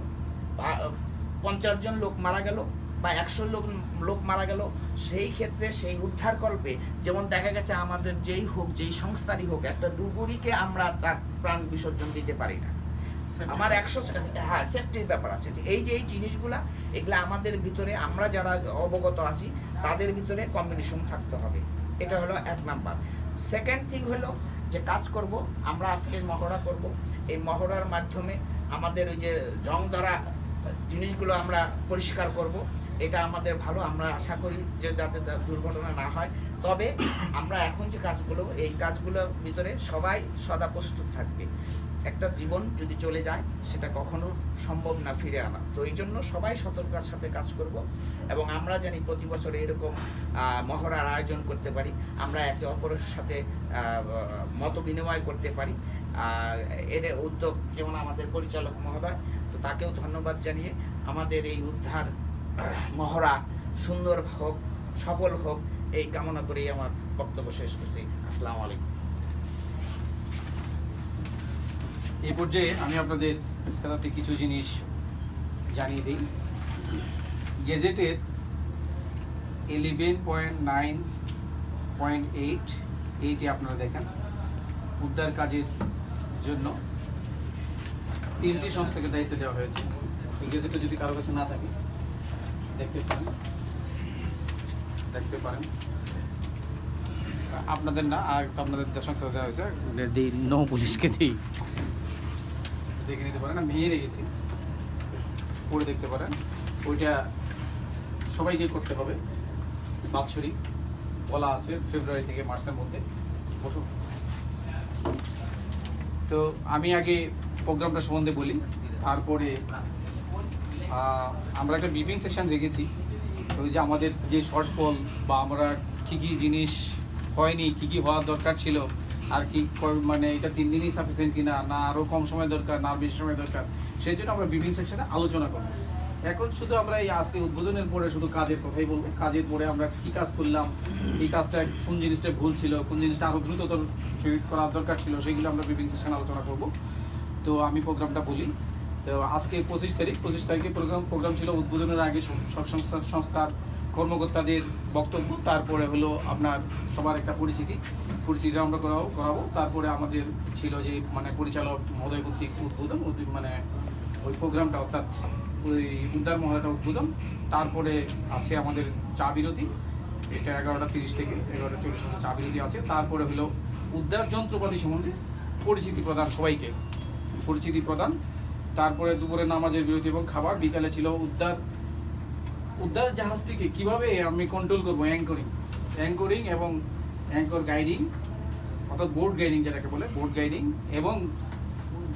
50 জন লোক মারা গেল বা 100 লোক মারা গেল, সেই ক্ষেত্রে সেই উদ্ধারকল্পে যেমন দেখা গেছে আমাদের যেই হোক, যেই সংস্থারই হোক, একটা ডুবুরিকে আমরা তার প্রাণ বিসর্জন দিতে পারি না। আমার 100 সেফটির ব্যাপার আছে। এই যে এই জিনিসগুলা, এগুলা আমাদের ভিতরে আমরা যারা অবগত আছি তাদের ভিতরে কম্বিনেশন থাকতে হবে। এটা হলো 1 নাম্বার। সেকেন্ড থিং হলো যে কাজ করব আমরা, আজকে মহড়া করব, এই মহড়ার মাধ্যমে আমাদের ওই যে জং ধরা জিনিসগুলো আমরা পরিষ্কার করব। এটা আমাদের ভালো, আমরা আশা করি যে যাতে দুর্ঘটনা না হয়। তবে আমরা এখন যে কাজগুলো, এই কাজগুলোর ভিতরে সবাই সদা প্রস্তুত থাকবে। একটা জীবন যদি চলে যায় সেটা কখনো সম্ভব না ফিরে আনা। তো এই জন্য সবাই সতর্কতার সাথে কাজ করব এবং আমরা জানি প্রতি বছর এরকম মহড়ার আয়োজন করতে পারি, আমরা একে অপরের সাথে মত বিনিময় করতে পারি। এর উদ্যোগ যেমন আমাদের পরিচালক মহোদয়, তো তাকেও ধন্যবাদ জানিয়ে আমাদের এই উদ্ধার মহড়া সুন্দর হোক, সফল হোক, এই কামনা করেই আমার বক্তব্য শেষ করছি। আসসালামু আলাইকুম। এই পর্যায়ে আমি আপনাদের খেলাতে কিছু জিনিস জানিয়ে দিই। গেজেটের 11.9.8 এইটি আপনারা দেখেন, উদ্ধার কাজের জন্য 3টি সংস্থাকে দায়িত্ব দেওয়া হয়েছে। গেজেটে যদি কারো কাছে না থাকে দেখতে পারেন, আপনাদের না, আর আপনাদের সংস্থা দেওয়া হয়েছে, দিই নৌ পুলিশকে দিই, দেখে নিতে পারেন। আমি নিয়ে রেখেছি, পড়ে দেখতে পারেন। ওইটা সবাইকে করতে হবে, বাৎসরিক বলা আছে ফেব্রুয়ারি থেকে মার্চের মধ্যে। তো আমি আগে প্রোগ্রামটা সম্বন্ধে বলি। তারপরে আমরা একটা ব্রিফিং সেকশন রেখেছি, ওই যে আমাদের যে শর্টফল বা আমরা কী কী জিনিস হয়নি, কী কী হওয়ার দরকার ছিল, আর কি মানে এটা 3 দিনই সাফিসিয়েন্ট কিনা, না আরও কম সময় দরকার, না বেশি সময় দরকার, সেই জন্য আমরা ব্রিফিং সেকশনে আলোচনা করব। এখন শুধু আমরা এই আজকে উদ্বোধনের পরে শুধু কাজের কথাই বলবো। কাজের পরে আমরা কী কাজ করলাম, এই কাজটা কোন জিনিসটা ভুল ছিল, কোন জিনিসটা আরও দ্রুততর করার দরকার ছিল, সেগুলো আমরা ব্রিফিং সেকশনে আলোচনা করব। তো আমি প্রোগ্রামটা বলি। তো আজকে 25 তারিখে প্রোগ্রাম ছিল উদ্বোধনের আগে সব সংস্থার কর্মকর্তাদের বক্তব্য, তারপরে হলো আপনার সবার একটা পরিচিতি আমরা করাবো। তারপরে আমাদের ছিল যে মানে পরিচালক মহোদয় কর্তৃক উদ্বোধন, মানে ওই প্রোগ্রামটা অর্থাৎ ওই উদ্ধার মহড়াটা উদ্বোধন। তারপরে আছে আমাদের চা বিরতি, এটা 11:30 থেকে 11:40 চা বিরতি আছে। তারপরে হলো উদ্ধার যন্ত্রপাতি সম্বন্ধে পরিচিতি প্রদান, সবাইকে পরিচিতি প্রদান। তারপরে দুপুরে নামাজের বিরতি এবং খাবার। বিকালে ছিল উদ্ধার জাহাজটিকে কিভাবে আমি কন্ট্রোল করবো, অ্যাঙ্করিং এবং অ্যাঙ্কর গাইডিং, অর্থাৎ বোর্ড গাইডিং যেটাকে বলে, বোর্ড গাইডিং, এবং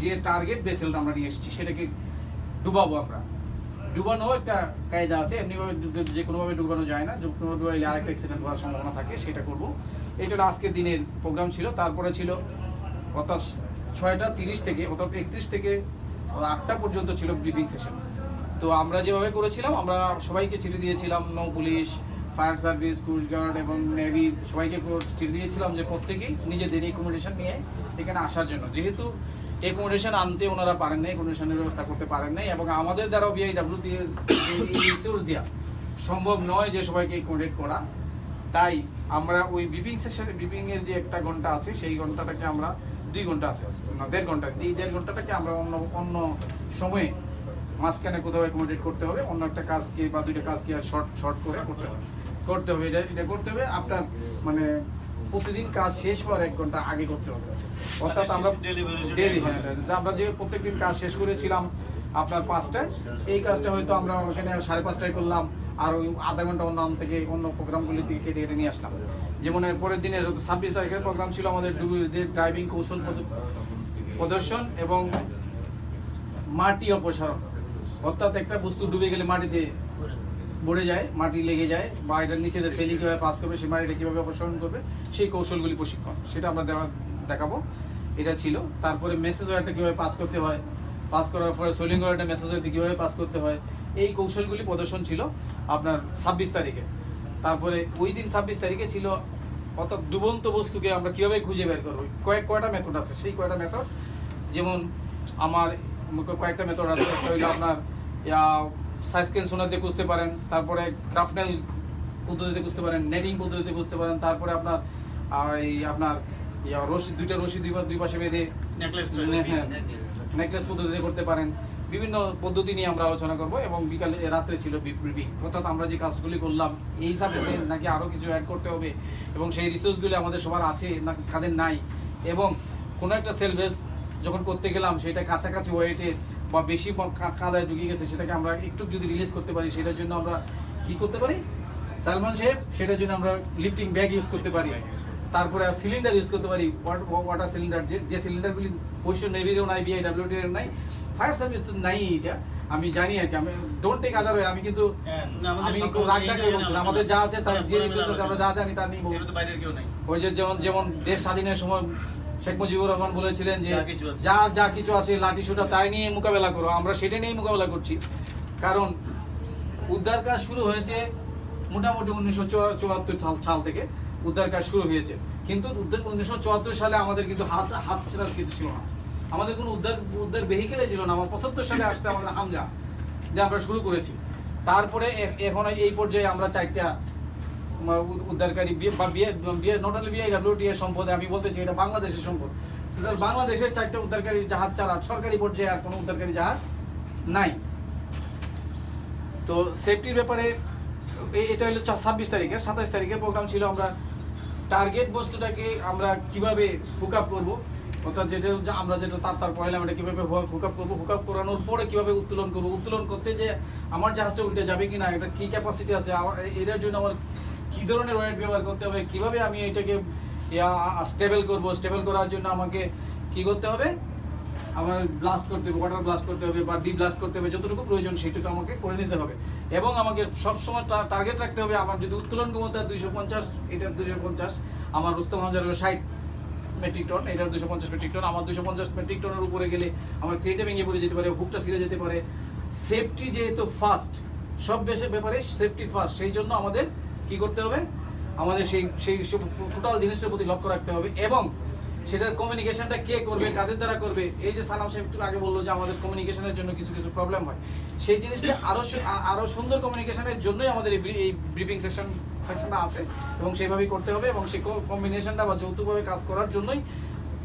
যে টার্গেট ভেসেলটা আমরা নিয়ে এসেছি সেটাকে ডুবাবো আমরা। ডুবানো একটা কায়দা আছে, এমনিভাবে যে কোনোভাবে ডুবানো যায় না, যে কোনোভাবে ডুবাইলে আরেকটা অ্যাক্সিডেন্ট হওয়ার সম্ভাবনা থাকে, সেটা করব। এটা আজকের দিনের প্রোগ্রাম ছিল। তারপরে ছিল অর্থাৎ 6:30 থেকে অর্থাৎ 31 থেকে 8টা পর্যন্ত ছিল ব্রিফিং সেশন। তো আমরা যেভাবে করেছিলাম, আমরা সবাইকে চিঠি দিয়েছিলাম, নৌ পুলিশ, ফায়ার সার্ভিস, কোস্টগার্ড এবং নেভি সবাইকে চিঠি দিয়েছিলাম যে প্রত্যেকেই নিজেদের অ্যাকোমোডেশন নিয়ে এখানে আসার জন্য। যেহেতু অ্যাকোমোডেশন আনতে ওনারা পারেন নাই, অ্যাকোমোডেশনের ব্যবস্থা করতে পারেন নাই, এবং আমাদের দ্বারাও বিআইডব্লিউ দিয়ে রিসোর্স দেওয়া সম্ভব নয় যে সবাইকে অ্যাকোমোডেট করা। তাই আমরা ওই ব্রিফিংয়ের যে 1 ঘন্টা আছে, সেই ঘন্টাটাকে আমরা 2 ঘন্টা আছে না 1.5 ঘন্টা, এই 1.5 ঘন্টাটাকে আমরা অন্য সময়ে মাঝখানে কোথাও অ্যাকোমোডেট করতে হবে, অন্য একটা কাজকে বা 2টা কাজকে শর্ট করে করতে হবে। এটা করতে হবে আপনার মানে প্রতিদিন কাজ শেষ হওয়ার 1 ঘন্টা আগে করতে হবে। অর্থাৎ আমরা ডেলি আমরা যে প্রত্যেকদিন কাজ শেষ করেছিলাম আপনার 5টায়, এই কাজটা হয়তো আমরা ওখানে 5:30টায় করলাম, আর ওই আধা ঘন্টা অন্য প্রোগ্রামগুলি থেকে কেটে নিয়ে আসলাম। যেমন এর পরের দিনের 26 তারিখের প্রোগ্রাম ছিল আমাদের ড্রাইভিং কৌশল প্রদর্শন এবং মাটি অপসারণ, অর্থাৎ একটা বস্তু ডুবে গেলে মাটিতে পড়ে যায়, মাটি লেগে যায়, বা এটার নিচে যে সেলি কীভাবে পাস করবে, সেই মাটিটা কীভাবে অপসারণ করবে, সেই কৌশলগুলি প্রশিক্ষণ, সেটা আমরা দেখাবো। এটা ছিল। তারপরে মেসেজ ওয়ারটা কীভাবে পাস করতে হয়, পাস করার পরে সোলিং ওয়ারটা মেসেজ ওয়ারটা কীভাবে পাস করতে হয়, এই কৌশলগুলি প্রদর্শন ছিল আপনার 26 তারিখে। তারপরে ওই দিন 26 তারিখে ছিল অর্থাৎ ডুবন্ত বস্তুকে আমরা কীভাবে খুঁজে বের করবো, কয়টা মেথড আছে, সেই কয়টা মেথড, যেমন আমার কয়েকটা মেথড আছে। একটা হইলো আপনার সাইস্কেন সোনার দিয়ে খুঁজতে পারেন, তারপরে ক্রাফনেল পদ্ধতিতে খুঁজতে পারেন, নেটিং পদ্ধতিতে খুঁজতে পারেন, তারপরে আপনার রশি, 2টা রশি দুই পাশে বেঁধে নেকলেস পদ্ধতিতে করতে পারেন। বিভিন্ন পদ্ধতি নিয়ে আমরা আলোচনা করব। এবং বিকালে রাত্রে ছিল ব্রিফিং, অর্থাৎ আমরা যে কাজগুলি করলাম এই হিসাবে নাকি আরও কিছু অ্যাড করতে হবে, এবং সেই রিসোর্সগুলি আমাদের সবার আছে না কাদের নাই, এবং কোনো একটা সেলভেস যখন করতে গেলাম সেটা কাছাকাছি ওয়েটে বা বেশি কাদায় ঢুকে গেছে, সেটাকে আমরা একটু যদি রিলিজ করতে পারি, সেটার জন্য আমরা কি করতে পারি, সালমান সাহেব, সেটার জন্য আমরা লিফটিং ব্যাগ ইউজ করতে পারি। তারপরে সিলিন্ডার ইউজ করতে পারি, ওয়াটার সিলিন্ডার, যে সিলিন্ডারগুলি অবশ্য নেভিরও নাই, বিআইডব্লিউটির নাই, ফায়ার সার্ভিস তো নাই, এটা আমি জানি আর কি। আমি ডোন্ট টেক আদার ওয়ে, আমি কিন্তু আমি আমাদের যা আছে তার যে রিসোর্স আছে আমরা যা জানি তার নিয়ে ওই যে যেমন দেশ স্বাধীনের সময় শেখ মুজিবুর রহমান বলেছিলেন যে যা কিছু আছে লাঠি সোটা তাই নিয়ে মোকাবেলা করো, আমরা সেটা নিয়েই মোকাবেলা করছি। কারণ উদ্ধার কাজ শুরু হয়েছে মোটামুটি 1974 সাল থেকে উদ্ধার কাজ শুরু হয়েছে, কিন্তু 1974 সালে আমাদের কিন্তু হাত ছাড়ার কিছু ছিল না, আমাদের কোনো উদ্ধার ভেহিকেলে ছিল না। আমার 75 সালে আসছে আমাদের হামজা যে আমরা শুরু করেছি। তারপরে এখন এই পর্যায়ে আমরা 4টা উদ্ধারকারী নট অনলি বিআইডব্লিউটি এর সম্পদ, আমি বলতে চাই এটা বাংলাদেশের সম্পদ। টোটাল বাংলাদেশের 4টা উদ্ধারকারী জাহাজ ছাড়া সরকারি পর্যায়ে আর কোনো উদ্ধারকারী জাহাজ নাই। তো সেফটির ব্যাপারে এটা হলো 26 তারিখের। 27 তারিখের প্রোগ্রাম ছিল আমরা টার্গেট বস্তুটাকে আমরা কিভাবে হুক আপ করবো, অর্থাৎ আমরা যেটা তার পড়াইলাম এটা কীভাবে হুক আপ করবো, হুক আপ করানোর পরে কীভাবে উত্তোলন করবো, উত্তোলন করতে যে আমার জাহাজটা উল্টে যাবে কিনা, এটা কী ক্যাপাসিটি আছে, এটার জন্য আমার কী ধরনের ওয়েট ব্যবহার করতে হবে, কীভাবে আমি এটাকে স্টেবল করবো, স্টেবল করার জন্য আমাকে কী করতে হবে, আমার ব্লাস্ট করতে হবে, ওয়াটার ব্লাস্ট করতে হবে বা ডি ব্লাস্ট করতে হবে, যতটুকু প্রয়োজন সেটুকু আমাকে করে নিতে হবে। এবং আমাকে সবসময় টার্গেট রাখতে হবে, আমার যদি উত্তোলন ক্ষমতা 250, এটার 250, আমার রুস্তম হামজার হলো 60 মেট্রিক টন, এটার 250 মেট্রিক টন। আমার 250 মেট্রিক টনের উপরে গেলে আমার ক্রেটে ভেঙে পড়ে যেতে পারে, হুকটা ছিঁড়ে যেতে পারে। সেফটি যেহেতু ফার্স্ট, সব ব্যাপারে সেফটি ফার্স্ট, সেই জন্য আমাদের কি করতে হবে, আমাদের সেই টোটাল জিনিসটার প্রতি লক্ষ্য রাখতে হবে। এবং সেটার কমিউনিকেশনটা কে করবে, কাদের দ্বারা করবে। এই যে সালাম সাহেব একটু আগে বললো যে আমাদের কমিউনিকেশনের জন্য কিছু প্রবলেম হয়, সেই জিনিসটা আরো সুন্দর কমিউনিকেশনের জন্যই আমাদের এই ব্রিফিং সেকশনটা আছে এবং সেইভাবেই করতে হবে। এবং সেই কম্বিনেশনটা বা যৌথভাবে কাজ করার জন্যই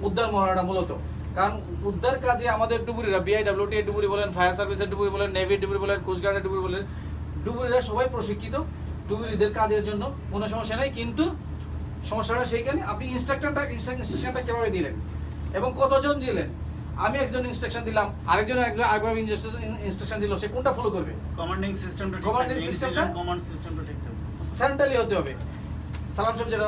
উদ্ধার মহড়াটা মূলত। কারণ উদ্ধার কাজে আমাদের ডুবুরিরা, BIWT এর ডুবুরি বলেন, ফায়ার সার্ভিসের ডুবুরি বলেন, নেভির ডুবুরি বলেন, কোস্টগার্ডের ডুবুরি বলেন, ডুবুরিরা সবাই প্রশিক্ষিত। ডুবুরিদের কাজের জন্য কোনো সমস্যা নেই, কিন্তু সমস্যাটা সেইখানে আপনি ইনস্ট্রাকশনটা কিভাবে দিলেন এবং কতজন দিলেন। আমি একজন ইনস্ট্রাকশন দিলাম, আরেকজন আরেকভাবে ইনস্ট্রাকশন দিল, সে কোনটা ফলো করবে? কমান্ডিং সিস্টেমটা ঠিক Commanding থাকবে, system টা- ইনসিডেন্ট কমান্ড সিস্টেমটা ঠিক থাকবে। সেন্ট্রালি হতে হবে। সালাম সাহেব যেটা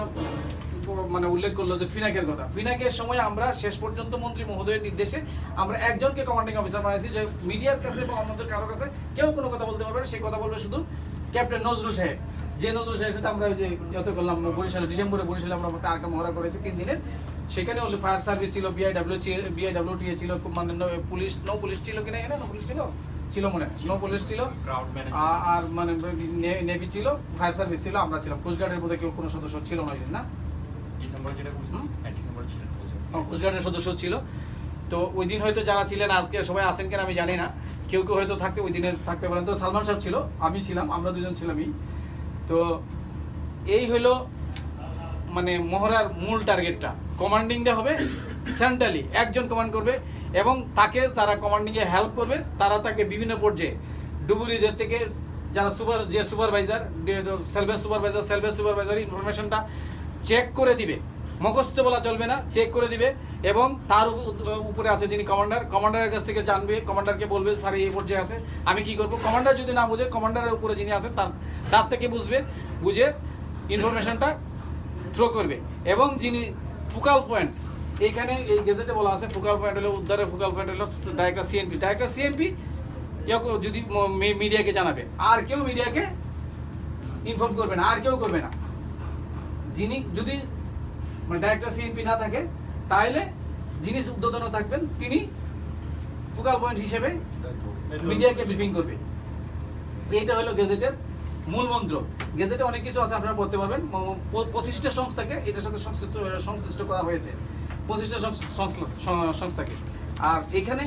মানে উল্লেখ করলো যে ফিনাকের কথা, ফিনাকের সময় আমরা শেষ পর্যন্ত মন্ত্রী মহোদয়ের নির্দেশে আমরা একজনকে কমান্ডিং অফিসার বানাইছি, যে মিডিয়ার কাছে বা অন্যদের কারোর কাছে কেউ কোনো কথা বলতে পারবে না, সেই কথা বলবে শুধু ক্যাপ্টেন নজরুল সাহেব। যে নজরুল সাহেবের সাথে আমরা ওই যে ইয়ে করলাম বরিশালে, ডিসেম্বরে বরিশালে আমরা আরেকটা মহড়া করেছি 3 দিনের। সেখানে হলো ফায়ার সার্ভিস ছিল, BIWT ছিল, মানে পুলিশ, নৌ পুলিশ ছিল কিনা, এখানে নৌ পুলিশ ছিল মনে হয়, নৌ পুলিশ ছিল, ক্রাউড আর মানে নেভি ছিল, ফায়ার সার্ভিস ছিল, আমরা ছিলাম। কোস্টগার্ডের মধ্যে কেউ কোনো সদস্য ছিল না ওই দিন, না? ডিসেম্বর যেটা করছি, ডিসেম্বর ছিলেন। কোস্টগার্ডের সদস্য ছিল। তো ওই দিন হয়তো যারা ছিলেন, আজকে সবাই আছেন কিনা আমি জানি না, কেউ কেউ হয়তো থাকতে ওই দিনের থাকতে পারেন। তো সালমান সাহেব ছিল, আমি ছিলাম, আমরা দুজন ছিলামই। তো এই হলো মানে মহড়ার মূল টার্গেটটা। কমান্ডিংটা হবে সেন্ট্রালি, একজন কমান্ড করবে এবং তাকে যারা কমান্ডিংয়ে হেল্প করবে তারা তাকে বিভিন্ন পর্যায়ে ডুবুরিদের থেকে যারা সুপারভাইজার, সেলভেজ সুপারভাইজার ইনফরমেশনটা চেক করে দিবে, মুখস্থ বলা চলবে না, চেক করে দিবে। এবং তার উপরে আছে যিনি কমান্ডারের কাছ থেকে জানবে, কমান্ডারকে বলবে স্যার এই পর্যায়ে আছে, আমি কি করব। কমান্ডার যদি না বুঝে, কমান্ডারের উপরে যিনি আছেন তার থেকে বুঝে ইনফরমেশনটা থ্রো করবে। এবং যিনি ফোকাল পয়েন্ট, এইখানে এই গেজেটে বলা আছে ফোকাল পয়েন্ট হলো, উদ্ধারের ফোকাল পয়েন্ট হলো ডাইরেক্টর সিএনপি যদি মিডিয়াকে জানাবে, আর কেউ মিডিয়াকে ইনফর্ম করবে না, আর কেউ করবে না। যিনি যদি মানে ডাইরেক্টর সিএনপি না থাকে, তাহলে যিনি উদ্বোধন থাকবেন তিনি ফোকাল পয়েন্ট হিসেবে মিডিয়াকে ব্রিফিং করবে। এইটা হলো গেজেটের মূল মন্ত্র। গেজেটে অনেক কিছু আছে, আপনারা পড়তে পারবেন। 25টা সংস্থাকে এটার সাথে সংশ্লিষ্ট করা হয়েছে, 25টা সংস্থাকে। আর এখানে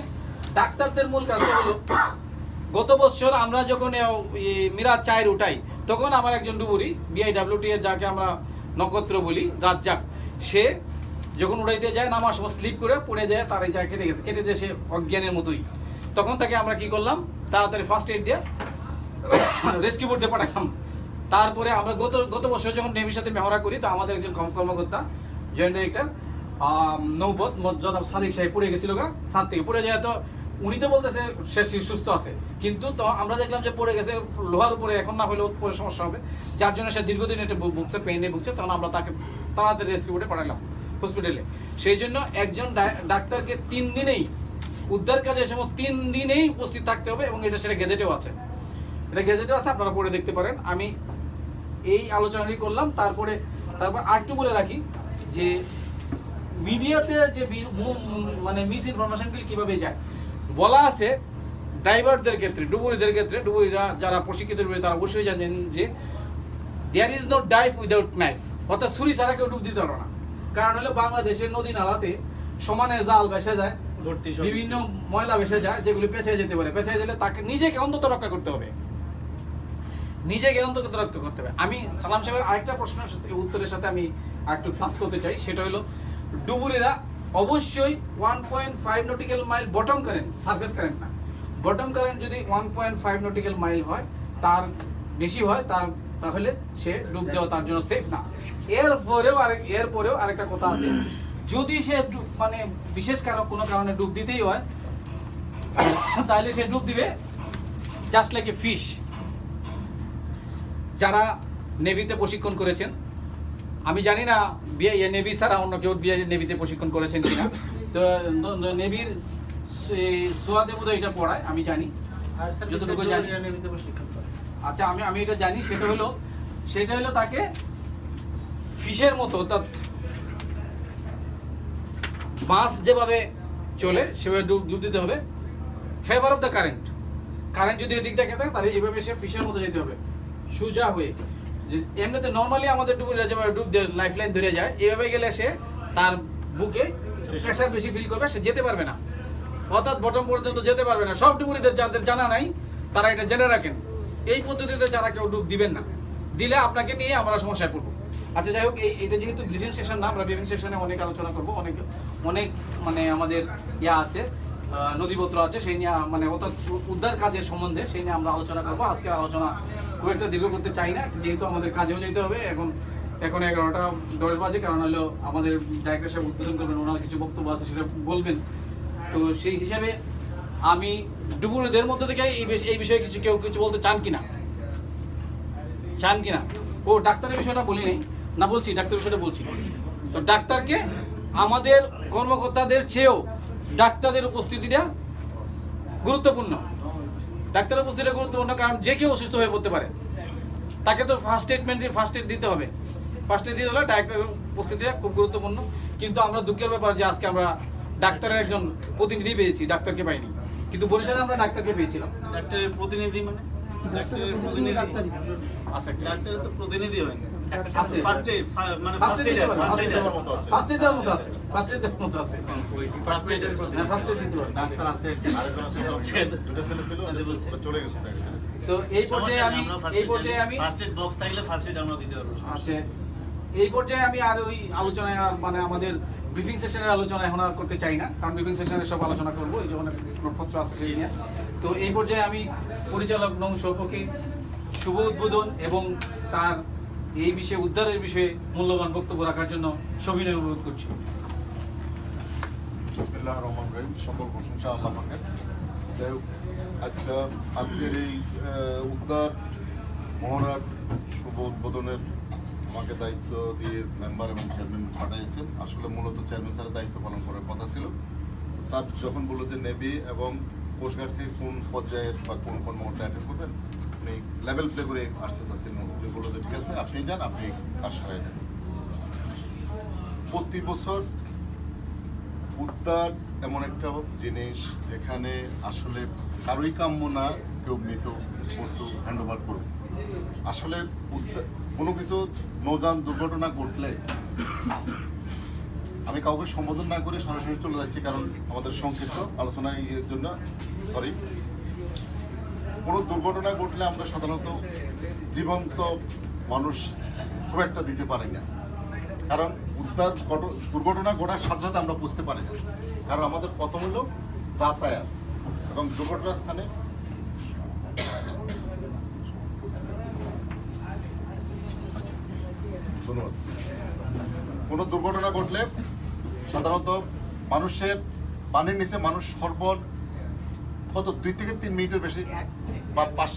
ডাক্তারদের মূল কাজটা হলো, গত বছর আমরা যখন মিরাজ 4 উঠাই, তখন আমার একজন ডুবুরি BIWT এর, যাকে আমরা নক্ষত্র বলি, রাজ্জাক, সে যখন উড়াইতে যায় নামার সময় স্লিপ করে পড়ে যায়, তার এই জায়গায় কেটে যায় সে অজ্ঞানের মতোই। তখন তাকে আমরা কি করলাম, তাড়াতাড়ি ফার্স্ট এড দিয়ে রেস্কিউ বোর্ডে পাঠালাম। তারপরে আমরা গত বছর যখন নেভির সাথে মহড়া করি, তো আমাদের একজন কর্মকর্তা, জয়েন্ট ডাইরেক্টর নৌপথ জনাব সাদিক সাহেব পড়ে গেছিল ছাদ থেকে পড়ে যায়। তো উনি তো বলতেছে সে সুস্থ আছে, কিন্তু তো আমরা দেখলাম যে পড়ে গেছে লোহার উপরে, এখন না হলেও পরে সমস্যা হবে, যার জন্য সে দীর্ঘদিন এটা ভুগছে, পেইনে ভুগছে। তখন আমরা তাকে তাড়াতাড়ি রেস্কিউ বোর্ডে পাঠালাম হসপিটালে। সেই জন্য একজন ডাক্তারকে 3 দিনেই উদ্ধার কাজের সময় 3 দিনেই উপস্থিত থাকতে হবে। এবং সেটা গেজেটেও আছে, আপনারা পড়ে দেখতে পারেন। আমি এই আলোচনাটি করলাম। তারপর আরেকটু বলে রাখি যে মিডিয়াতে যে মানে মিস ইনফরমেশনগুলি কীভাবে যায়, বলা আছে ড্রাইভারদের ক্ষেত্রে, ডুবুরিদের ক্ষেত্রে, ডুবুরিরা যারা প্রশিক্ষিত ডুবুরি তারা অবশ্যই জানেন যে there is no dive without knife, অর্থাৎ ছুরি ছাড়া কেউ ডুব দিতে পারো না। কারণ হলো বাংলাদেশের নদী নালাতে সমানে জাল ভেসে যায়, বিভিন্ন ময়লা ভেসে যায়, যেগুলি পেঁচিয়ে যেতে পারে। পেঁচিয়ে গেলে তাকে নিজেকে অন্তত রক্ষা করতে হবে, আমি সালাম সাহেবের আরেকটা প্রশ্নের সাথে উত্তরের সাথে আমি আরেকটু ফ্লাস করতে চাই। সেটা হলো ডুবুরিরা অবশ্যই 1.5 nautical mile bottom current, surface current না, বটম কারেন্ট যদি 1.5 নটিক্যাল মাইল হয়, তার বেশি হয়, তাহলে সে ডুব দেওয়া তার জন্য সেফ না। এরপরেও আরেকটা কথা আছে, যদি সে মানে বিশেষ কোনো কারণে ডুব দিতেই হয়, তাহলে সে ডুব দিবে জাস্ট লাইক এ ফিশ। যারা নেভিতে প্রশিক্ষণ করেছেন, আমি জানি না নেভি ছাড়া অন্য কেউ নেভিতে প্রশিক্ষণ করেছেন কিনা, তো নেভির সোয়াদে বোধহয় এটা পড়ায়, আমি জানি যতটুকু জানি। আচ্ছা, আমি এটা জানি, সেটা হলো তাকে ফিশের মতো, অর্থাৎ মাছ যেভাবে চলে সেভাবে ডুব দিতে হবে, ফেভার অফ দ্য কারেন্ট যদি এদিক থেকে থাকে তাহলে এইভাবে সে ফিশের মতো যেতে হবে, সোজা হয়ে। যে এমনিতে নর্মালি আমাদের ডুবুরিরা যেভাবে ডুব দিয়ে লাইফ লাইন ধরে যায়, এইভাবে গেলে সে তার বুকে প্রেশার বেশি ফিল করবে, সে যেতে পারবে না, অর্থাৎ বটম পর্যন্ত যেতে পারবে না। সব ডুবুরিদের যাদের জানা নাই তারা এটা জেনে রাখেন, এই পদ্ধতিতে ছাড়া কেউ ডুব দিবেন না, দিলে আপনাকে নিয়ে আমরা সমস্যায় পড়বো। আচ্ছা, যাই হোক, এটা যেহেতু ব্রিফিং সেকশন না, আমরা ব্রিফিং সেকশনে অনেক আলোচনা করবো, অনেক মানে আমাদের আছে, নথিপত্র আছে, সেই নিয়ে মানে অর্থাৎ উদ্ধার কাজের সম্বন্ধে সেই নিয়ে আমরা আলোচনা করবো। আজকে আলোচনা খুব একটা দীর্ঘ করতে চাই না, যেহেতু আমাদের কাজেও যেতে হবে। এখন 11:10 বাজে, কারণ হলো আমাদের ডাইরেক্টর সাহেব উদ্বোধন করবেন, ওনার কিছু বক্তব্য আছে সেটা বলবেন। তো সেই হিসাবে আমি ডুবুরিদের মধ্যে থেকে এই বিষয়ে কেউ কিছু বলতে চান কিনা? ও ডাক্তারের বিষয়টা বলি নাই না, বলছি ডাক্তারের বিষয়টা বলছি। তো ডাক্তারকে আমাদের কর্মকর্তাদের চেয়েও ডাক্তারদের উপস্থিতিটা গুরুত্বপূর্ণ। ডাক্তারের উপস্থিতিটা গুরুত্বপূর্ণ, কারণ যে কেউ অসুস্থ হয়ে পড়তে পারে, তাকে তো ফার্স্ট এড দিতে হবে। ফার্স্ট এড দিতে হলে ডাক্তারের উপস্থিতিটা খুব গুরুত্বপূর্ণ। কিন্তু আমরা দুঃখের ব্যাপার যে আজকে আমরা ডাক্তারের একজন প্রতিনিধি পেয়েছি, ডাক্তারকে পাইনি, কিন্তু বরিশালে আমরা ডাক্তারকে পেয়েছিলাম। ডাক্তারের প্রতিনিধি মানে ডাক্তারের প্রতিনিধি আছে ডাক্তারের তো প্রতিনিধি হয় না, আছে ফার্স্ট এড মানে ফার্স্ট এড দেওয়ার মতো আছে। ফার্স্ট এডের প্রতিনিধি। ডাক্তার আছে, আরেকজন আছে, দুটো ছেলে ছিল, চলে গেছে চাকরি। তো এই পর্যায়ে আমি ফার্স্ট এড বক্স থাকলে ফার্স্ট এড আমরা দিতে পারবো। আচ্ছা, এই পর্যায়ে আমি আর ওই আলোচনায় মানে আমাদের ব্রিফিং সেশনের আলোচনা এখন আর করতে চাই না, কারণ ব্রিফিং সেশনে সব আলোচনা করবো, এই যে অনেক নোটপত্র আছে সেই নিয়ে। তো এই পর্যায়ে আমি পরিচালক নং সৌপকে শুভ উদ্বোধন এবং তার এই বিষয়ে উদ্ধারের বিষয়ে মূল্যবান বক্তব্য রাখার জন্য সবিনয় অনুরোধ করছি। বিসমিল্লাহির রহমানির রহিম। সকল প্রশংসা আল্লাহ পাকের। যাই হোক, আজকের এই উদ্ধার মহড়ার শুভ উদ্বোধনের আমাকে দায়িত্ব দিয়ে মেম্বার এবং চেয়ারম্যান পাঠিয়েছেন। আসলে মূলত চেয়ারম্যান স্যারের দায়িত্ব পালন করার কথা ছিল। স্যার যখন বললো যে নেভি এবং কোস্টগার্ড থেকে কোন পর্যায়ের বা কোন মহড়াটা অ্যাটেন্ড করবেন, উনি লেভেল প্লে করে আসতে চাচ্ছেন। উনি বললো যে ঠিক আছে, আপনি যান, আপনি কাজ সারাই নেন। প্রতি বছর উদ্ধার এমন একটা জিনিস যেখানে আসলে কারোই কাম্য না কেউ মৃত বস্তু হ্যান্ড ওভার করুক। আসলে কোনো কিছু নৌযান দুর্ঘটনা ঘটলে আমি কাউকে সম্বোধন না করে সরাসরি চলে যাচ্ছি, কারণ আমাদের সংক্ষিপ্ত আলোচনায় এর জন্য সরি। কোনো দুর্ঘটনা ঘটলে আমরা সাধারণত জীবন্ত মানুষ খুব একটা দিতে পারি না, কারণ দুর্ঘটনা ঘটার সাথে সাথে আমরা বুঝতে পারি না, কারণ আমাদের প্রথম হলো যাতায়াত এবং দুর্ঘটনার স্থানে ধন্যবাদ। কোনো দুর্ঘটনা ঘটলে সাধারণত মানুষের পানির নিচে মানুষ কত 2 থেকে 3 মিনিটের বেশি বা 5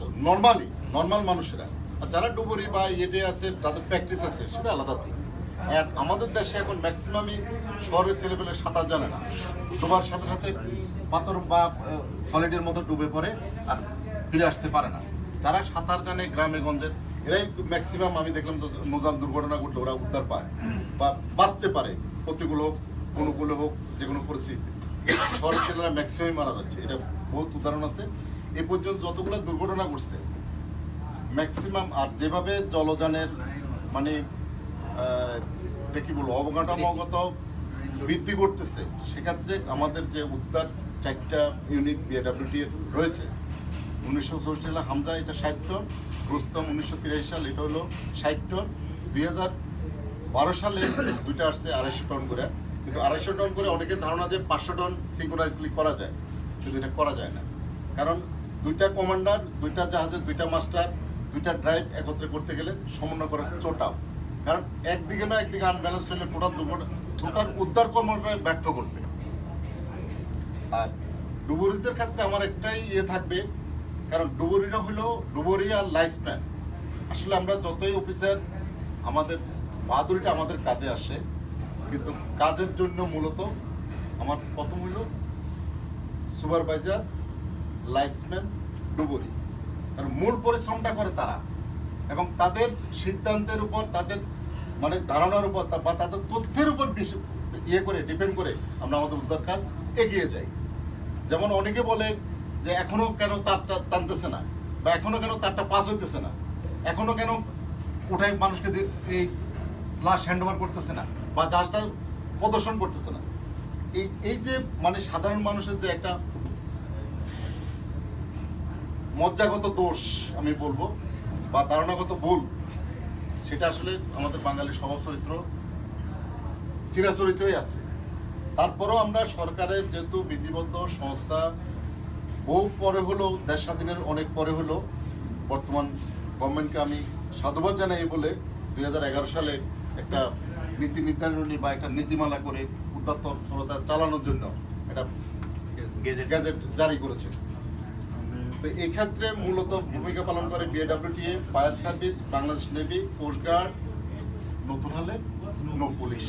নর্মাল মানুষেরা, আর যারা ডুবুরি বা ইয়েতে আছে তাদের প্র্যাকটিস আছে সেটা আলাদা থিং। আর আমাদের দেশে এখন ম্যাক্সিমামই শহরের ছেলেপেলে সাঁতার জানে না, ডোবার সাথে সাথে পাথর বা সলিডের মতো ডুবে পড়ে আর ফিরে আসতে পারে না। যারা সাঁতার জানে গ্রামে গঞ্জের, এরাই ম্যাক্সিমাম আমি দেখলাম নৌযান দুর্ঘটনা ঘটলে ওরা উদ্ধার পায় বা বাঁচতে পারে, প্রতিকূল হোক অনুকূলে হোক যে কোনো পরিস্থিতিতে। শহরের ছেলেরা ম্যাক্সিমামই মারা যাচ্ছে, এটা বহুত উদাহরণ আছে। এ পর্যন্ত যতগুলো দুর্ঘটনা ঘটছে ম্যাক্সিমাম, আর যেভাবে জলযানের মানে কি বলবো অবকাঠামোগত বৃদ্ধি করতেছে, সেক্ষেত্রে আমাদের যে উদ্ধার 4টা ইউনিট বিএডব্লিউটি রয়েছে, 1964 সালে হামজা এটা 60 টন, রুস্তম 1983 সাল এটা হলো 60 টন, 2012 সালে দুইটা আসছে 250 টন করে। কিন্তু 250 টন করে অনেকের ধারণা যে 500 টন সিঙ্ক্রোনাইজলি করা যায়, কিন্তু এটা করা যায় না, কারণ 2টা কমান্ডার, 2টা জাহাজের 2টা মাস্টার, 2টা ড্রাইভ একত্রে করতে গেলে সমন্বয় করা চোটাও, কারণ একদিকে না একদিকে আনব্যালেন্সড হলে টোটাল উদ্ধার কর্মটা ব্যর্থ করবে। আর ডুবুরিদের ক্ষেত্রে আমার একটাই থাকবে, কারণ ডুবুরিরা হলো ডুবুরি আর লাইফস্প্যান। আসলে আমরা যতই অফিসার, আমাদের বাহাদুরিটা আমাদের কাজে আসে, কিন্তু কাজের জন্য মূলত আমার প্রথম হলো সুপারভাইজার, লাইসম্যান, ডুবুরি। কারণ মূল পরিশ্রমটা করে তারা, এবং তাদের সিদ্ধান্তের উপর, তাদের মানে ধারণার উপর বা তাদের তথ্যের উপর করে ডিপেন্ড করে আমরা আমাদের উদ্ধার কাজ এগিয়ে যাই। যেমন অনেকে বলে যে এখনো কেন তারটা টানতেছে না, বা এখনো কেন তারটা পাস হইতেছে না, এখনো কেন উঠায় মানুষকে এই লাশ হ্যান্ড ওভার করতেছে না, বা জাহাজটা প্রদর্শন করতেছে না। এই যে মানে সাধারণ মানুষের যে একটা মজ্জাগত দোষ আমি বলবো, বা ধারণাগত ভুল, সেটা আসলে আমাদের বাঙালির স্বভাব চরিত্র চিরাচরিতই আছে। তারপরেও আমরা সরকারের যেহেতু বিধিবদ্ধ সংস্থা, বহু পরে হলো, দেশ স্বাধীনের অনেক পরে হলো, বর্তমান গভর্নমেন্টকে আমি সাধুবাদ জানাই বলে 2011 সালে একটা নীতি নির্ধারণী বা একটা নীতিমালা করে উদ্ধার তৎপরতা চালানোর জন্য একটা গেজেট জারি করেছে। তো এই ক্ষেত্রে মূলত ভূমিকা পালন করে BIWTA, fire service, Bangladesh navy, coastguard, নতুন হলে নৌ পুলিশ।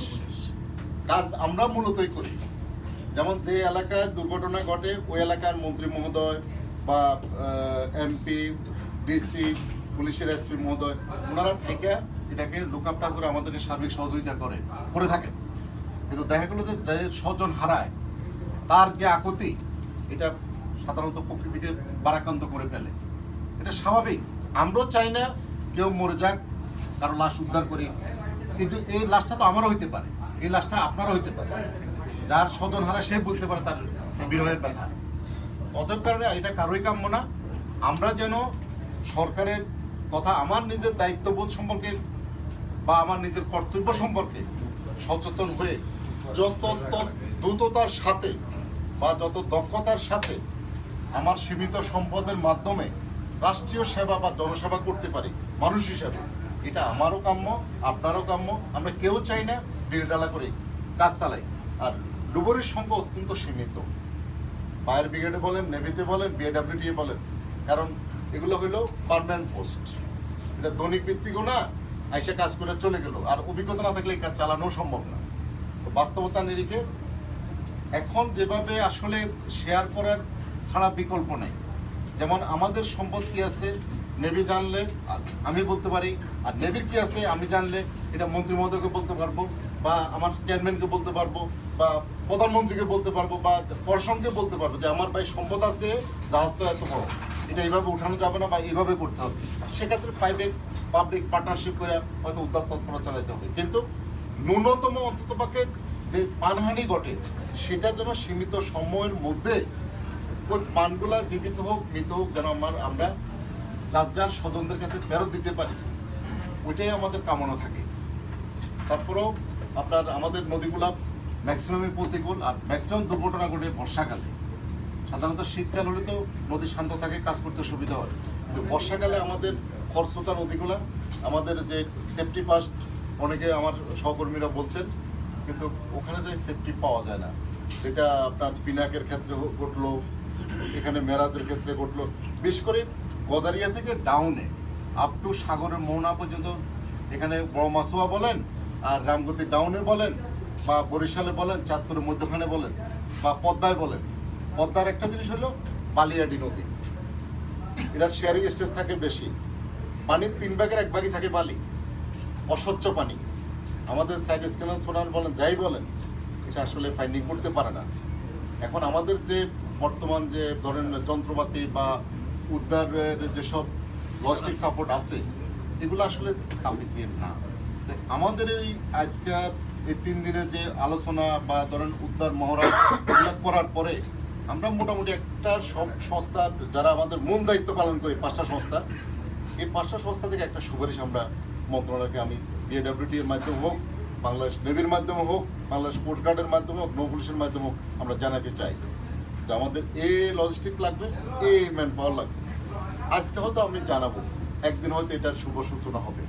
কাজ আমরা মূলতই করি। যেমন যে এলাকায় দুর্ঘটনা ঘটে ওই এলাকার মন্ত্রী মহোদয় বা এমপি, ডিসি, পুলিশের এসপি মহোদয়, ওনারা থেকে এটাকে লুক আফটার করে আমাদেরকে সার্বিক সহযোগিতা করে থাকেন। কিন্তু দেখা গেলো যে স্বজন হারায় তার যে আকুতি, এটা সাধারণত প্রকৃতিকে বারাক্রান্ত করে ফেলে। এটা স্বাভাবিক। আমরাও চাই না কেউ মরে যাক, কারো লাশ উদ্ধার করি। কিন্তু এই লাশটা তো আমারও হইতে পারে, এই লাশটা আপনারও হইতে পারে। যার স্বজন হারা সে বলতে পারে তার বিরহের ব্যথা। অতএব কারণে এটা কারোই কাম্য না। আমরা যেন সরকারের তথা আমার নিজের দায়িত্ববোধ সম্পর্কে বা আমার নিজের কর্তব্য সম্পর্কে সচেতন হয়ে যত দ্রুততার সাথে বা যত দক্ষতার সাথে আমার সীমিত সম্পদের মাধ্যমে রাষ্ট্রীয় সেবা বা জনসেবা করতে পারি মানুষ হিসাবে, এটা আমারও কাম্য, আপনারও কাম্য। আমরা কেউ চাই না ঢিলঢালা করে কাজ চালাই। আর ডুবুরির সংখ্যা অত্যন্ত সীমিত। ফায়ার ব্রিগেডে বলেন, নেভিতে বলেন, বিএডব্লিউটিএ বলেন, কারণ এগুলো হলো পার্মানেন্ট পোস্ট। এটা দৈনিক ভিত্তিকও না, আইসা কাজ করে চলে গেল। আর অভিজ্ঞতা না থাকলে এই কাজ চালানো সম্ভব না। তো বাস্তবতা নিরিখে এখন যেভাবে আসলে শেয়ার করার ছাড়া বিকল্প নেই। যেমন আমাদের সম্পদ কি আছে নেভি জানলে আমি বলতে পারি, আর নেভির কি আছে আমি জানলে এটা মন্ত্রী মহোদয়কে বলতে পারবো, বা আমার চেয়ারম্যানকে বলতে পারবো, বা প্রধানমন্ত্রীকে বলতে পারবো, বা প্রশাসনকে বলতে পারবো যে আমার ভাই সম্পদ আছে, জাহাজ তো এত বড়, এটা এইভাবে উঠানো যাবে না বা এইভাবে করতে হবে। সেক্ষেত্রে প্রাইভেট পাবলিক পার্টনারশিপ করে হয়তো উদ্ধার তৎপরতা চালাতে হবে। কিন্তু ন্যূনতম অন্ততপক্ষে যে পানহানি ঘটে সেটা যেন সীমিত সময়ের মধ্যে ওই পানগুলা জীবিত হোক মৃত হোক যেন আমরা যার যার স্বজনদের কাছে ফেরত দিতে পারি, ওইটাই আমাদের কামনা থাকে। তারপরেও আপনার আমাদের নদীগুলা ম্যাক্সিমামই প্রতিকূল, আর ম্যাক্সিমাম দুর্ঘটনা ঘটে বর্ষাকালে। সাধারণত শীতকাল হলে তো নদী শান্ত থাকে, কাজ করতে সুবিধা হয়। কিন্তু বর্ষাকালে আমাদের খরস্রোতা নদীগুলা, আমাদের যে সেফটি ফার্স্ট অনেকে আমার সহকর্মীরা বলছেন, কিন্তু ওখানে যে সেফটি পাওয়া যায় না। যেটা আপনার পিনাকের ক্ষেত্রে ঘটলো, এখানে মেরাজের ক্ষেত্রে ঘটলো। বিশেষ করে গজারিয়া থেকে ডাউনে আপ টু সাগরের মোহনা পর্যন্ত, এখানে বড় মাসুয়া বলেন, আর রামগতি ডাউনে বলেন, বা বরিশালে বলেন, চাঁদপুরের মধ্যখানে বলেন, বা পদ্মায় বলেন। পদ্মার একটা জিনিস হলো বালিয়াডি নদী, এটার শেয়ারিং স্টেজ থাকে বেশি। পানির 3 ভাগের 1 ভাগই থাকে বালি, অস্বচ্ছ পানি। আমাদের সাইড স্ক্যানার সোনার বলেন, যাই বলেন, এটা আসলে ফাইন্ডিং করতে পারে না। এখন আমাদের যে বর্তমান যে ধরেন যন্ত্রপাতি বা উদ্ধারের যেসব লজিস্টিক সাপোর্ট আছে, এগুলো আসলে সাফিসিয়েন্ট না। আমাদের এই আজকের এই 3 দিনের যে আলোচনা বা ধরেন উদ্ধার মহড়া এগুলো করার পরে আমরা মোটামুটি একটা সব সংস্থা যারা আমাদের মূল দায়িত্ব পালন করি, 5টা সংস্থা, এই 5টা সংস্থা থেকে একটা সুপারিশ আমরা মন্ত্রণালয়কে, আমি বিএডব্লিউটির মাধ্যমে হোক, বাংলাদেশ নেভির মাধ্যমে হোক, বাংলাদেশ কোস্টগার্ডের মাধ্যমে হোক, নৌ পুলিশের মাধ্যমে হোক, আমরা জানাতে চাই যে আমাদের এই লজিস্টিক লাগবে, এই ম্যান পাওয়ার লাগবে। আজকে হয়তো আমি জানাবো, একদিন হয়তো এটার শুভ সূচনা হবে।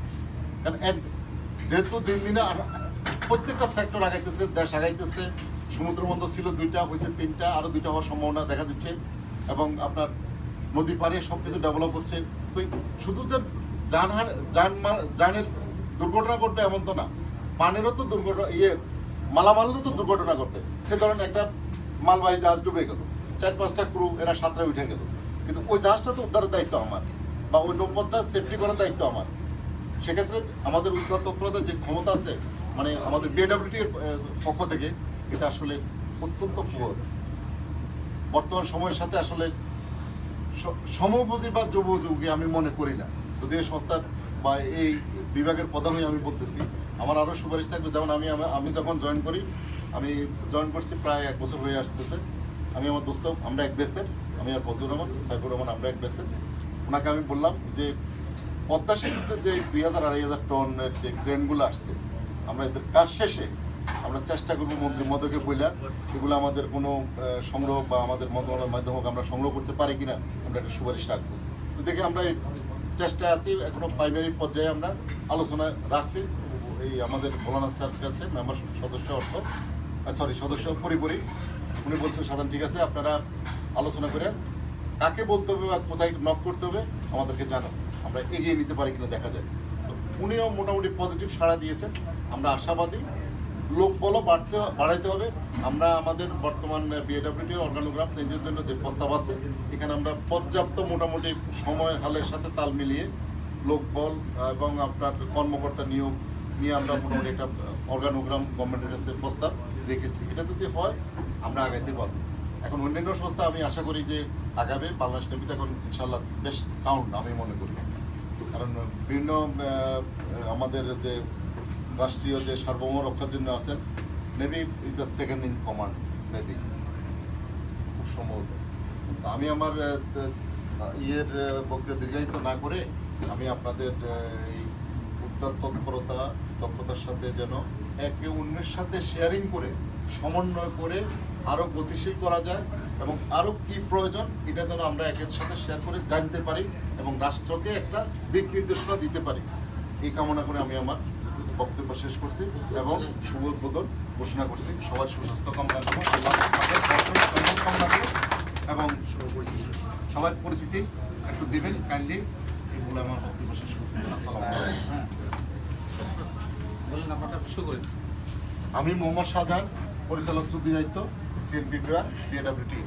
কারণ যেহেতু দিন দিনে প্রত্যেকটা সেক্টর আগাইতেছে, দেশ আগাইতেছে। সমুদ্র বন্দর ছিল 2টা, হয়েছে 3টা, আরও 2টা হওয়ার সম্ভাবনা দেখা দিচ্ছে। এবং আপনার নদী পাড়ে সব কিছু ডেভেলপ হচ্ছে। তো শুধু যে যানের দুর্ঘটনা ঘটবে এমন তো না, পানেরও তো দুর্ঘটনা, মালামালেরও তো দুর্ঘটনা ঘটবে। সে ধরেন একটা মালবাহী জাহাজ ডুবে গেল, 4-5টা ক্রু এরা 7টায় উঠে গেল, কিন্তু ওই জাহাজটা তো উদ্ধারের দায়িত্ব আমার, বা ওই নৌপথটা সেফটি করার দায়িত্ব আমার। সেক্ষেত্রে আমাদের উদ্ধার তৎপরতার যে ক্ষমতা আছে, মানে আমাদের বিএডব্লিউটি এর পক্ষ থেকে, এটা আসলে অত্যন্ত পুয়ার। বর্তমান সময়ের সাথে আসলে সমবুঝি বা যুবযোগী আমি মনে করি না। যদি এই সংস্থার বা এই বিভাগের প্রধান হয়ে আমি বলতেছি, আমার আরও সুপারিশ থাকবে। যেমন আমি যখন জয়েন করি, আমি জয়েন করছি প্রায় 1 বছর হয়ে আসতেছে। আমি আমার দোস্ত, আমরা এক বেসের, আমি আর ফজলুর রহমান, সাইফুর রহমান, আমরা এক বেসের। ওনাকে আমি বললাম যে পদ্মা সেতুতে যে 2000-2500 টনের যে ক্রেনগুলো আসছে, আমরা এদের কাজ শেষে আমরা চেষ্টা করবো মন্ত্রী মদকে বইলা এগুলো আমাদের কোনো সংগ্রহ বা আমাদের মন্ত্রণালয়ের মাধ্যমে আমরা সংগ্রহ করতে পারি কিনা, আমরা একটা সুপারিশ রাখবো। তো দেখে আমরা এই চেষ্টায় আছি, এখনো প্রাইমারি পর্যায়ে আমরা আলোচনা রাখছি এই আমাদের ভোলানাথ স্যার কাছে, মেম্বার সদস্য পরিপরি। উনি বলছেন সাধারণ ঠিক আছে, আপনারা আলোচনা করে কাকে বলতে হবে বা কোথায় নক করতে হবে আমাদেরকে জানান, আমরা এগিয়ে নিতে পারি কিনা দেখা যায়। তো উনিও মোটামুটি পজিটিভ সাড়া দিয়েছেন। আমরা আশাবাদী, লোক বলো বাড়াইতে হবে। আমরা আমাদের বর্তমান বিএডব্লিউটি অর্গানোগ্রাম চেঞ্জের জন্য যে প্রস্তাব আছে, এখানে আমরা পর্যাপ্ত মোটামুটি সময়ের হালের সাথে তাল মিলিয়ে লোকবল এবং আপনার কর্মকর্তা নিয়োগ নিয়ে আমরা মোটামুটি একটা অর্গানোগ্রাম গভর্নমেন্টের কাছে প্রস্তাব রেখেছি। এটা যদি হয় আমরা আগাইতে পারবো। এখন অন্যান্য সংস্থা আমি আশা করি যে আগাবে। বাংলাদেশ নেভিতে এখন ইনশাল্লাহ বেশ সাউন্ড আমি মনে করি, কারণ বিভিন্ন আমাদের যে রাষ্ট্রীয় যে সার্বভৌম রক্ষার জন্য আছেন, navy is the second in command, navy খুব সম্ভবত। তো আমি আমার বক্তব্য দীর্ঘায়িত না করে আমি আপনাদের এই উদ্ধার তৎপরতার সাথে যেন একে অন্যের সাথে শেয়ারিং করে, সমন্বয় করে আরও গতিশীল করা যায় এবং আরও কী প্রয়োজন এটা যেন আমরা একের সাথে শেয়ার করে জানতে পারি এবং রাষ্ট্রকে একটা দিক নির্দেশনা দিতে পারি। এই কামনা করে আমি আমার বক্তব্য শেষ করছি এবং শুভ উদ্বোধন ঘোষণা করছি। সবার সুস্বাস্থ্য কামনা করব এবং সবার পরিচিতি একটু দিবেন কাইন্ডলি, এই বলে আমার বক্তব্য শেষ করছি। আসসালামু আলাইকুম। বলেন, আপনারা শুরু করেন। আমি মোহাম্মদ শাহজাহান, পরিচালক চুক্তি দায়িত্ব, সিএনপি বিভাগ, বিএডব্লিউটি।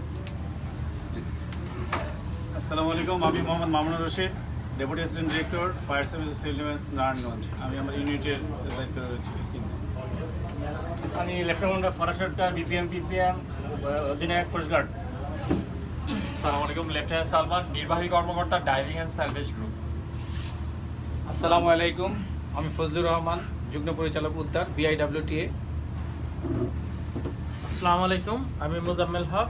আসসালামু আলাইকুম, আমি Mohammad Mamunur Rashid, deputy assistant director, fire service ও সিভিল ডিফেন্স, নারায়ণগঞ্জ। আমি আমার ইউনিটের দায়িত্বে রয়েছি। আমি লেফটেন্যান্ট ফরাজ সরকার, পিপিএম অধিনায়ক কোস্টগার্ড। আসসালামু আলাইকুম, লেফটেন্যান্ট সালমান, নির্বাহী কর্মকর্তা, ডাইভিং অ্যান্ড সালভেজ গ্রুপ। আসসালামু আলাইকুম, আমি ফজলুর রহমান, যুগ্ম পরিচালক উদ্ধার, বিআইডব্লিউটিএ। আসসালামু আলাইকুম, আমি মোজাম্মেল হক,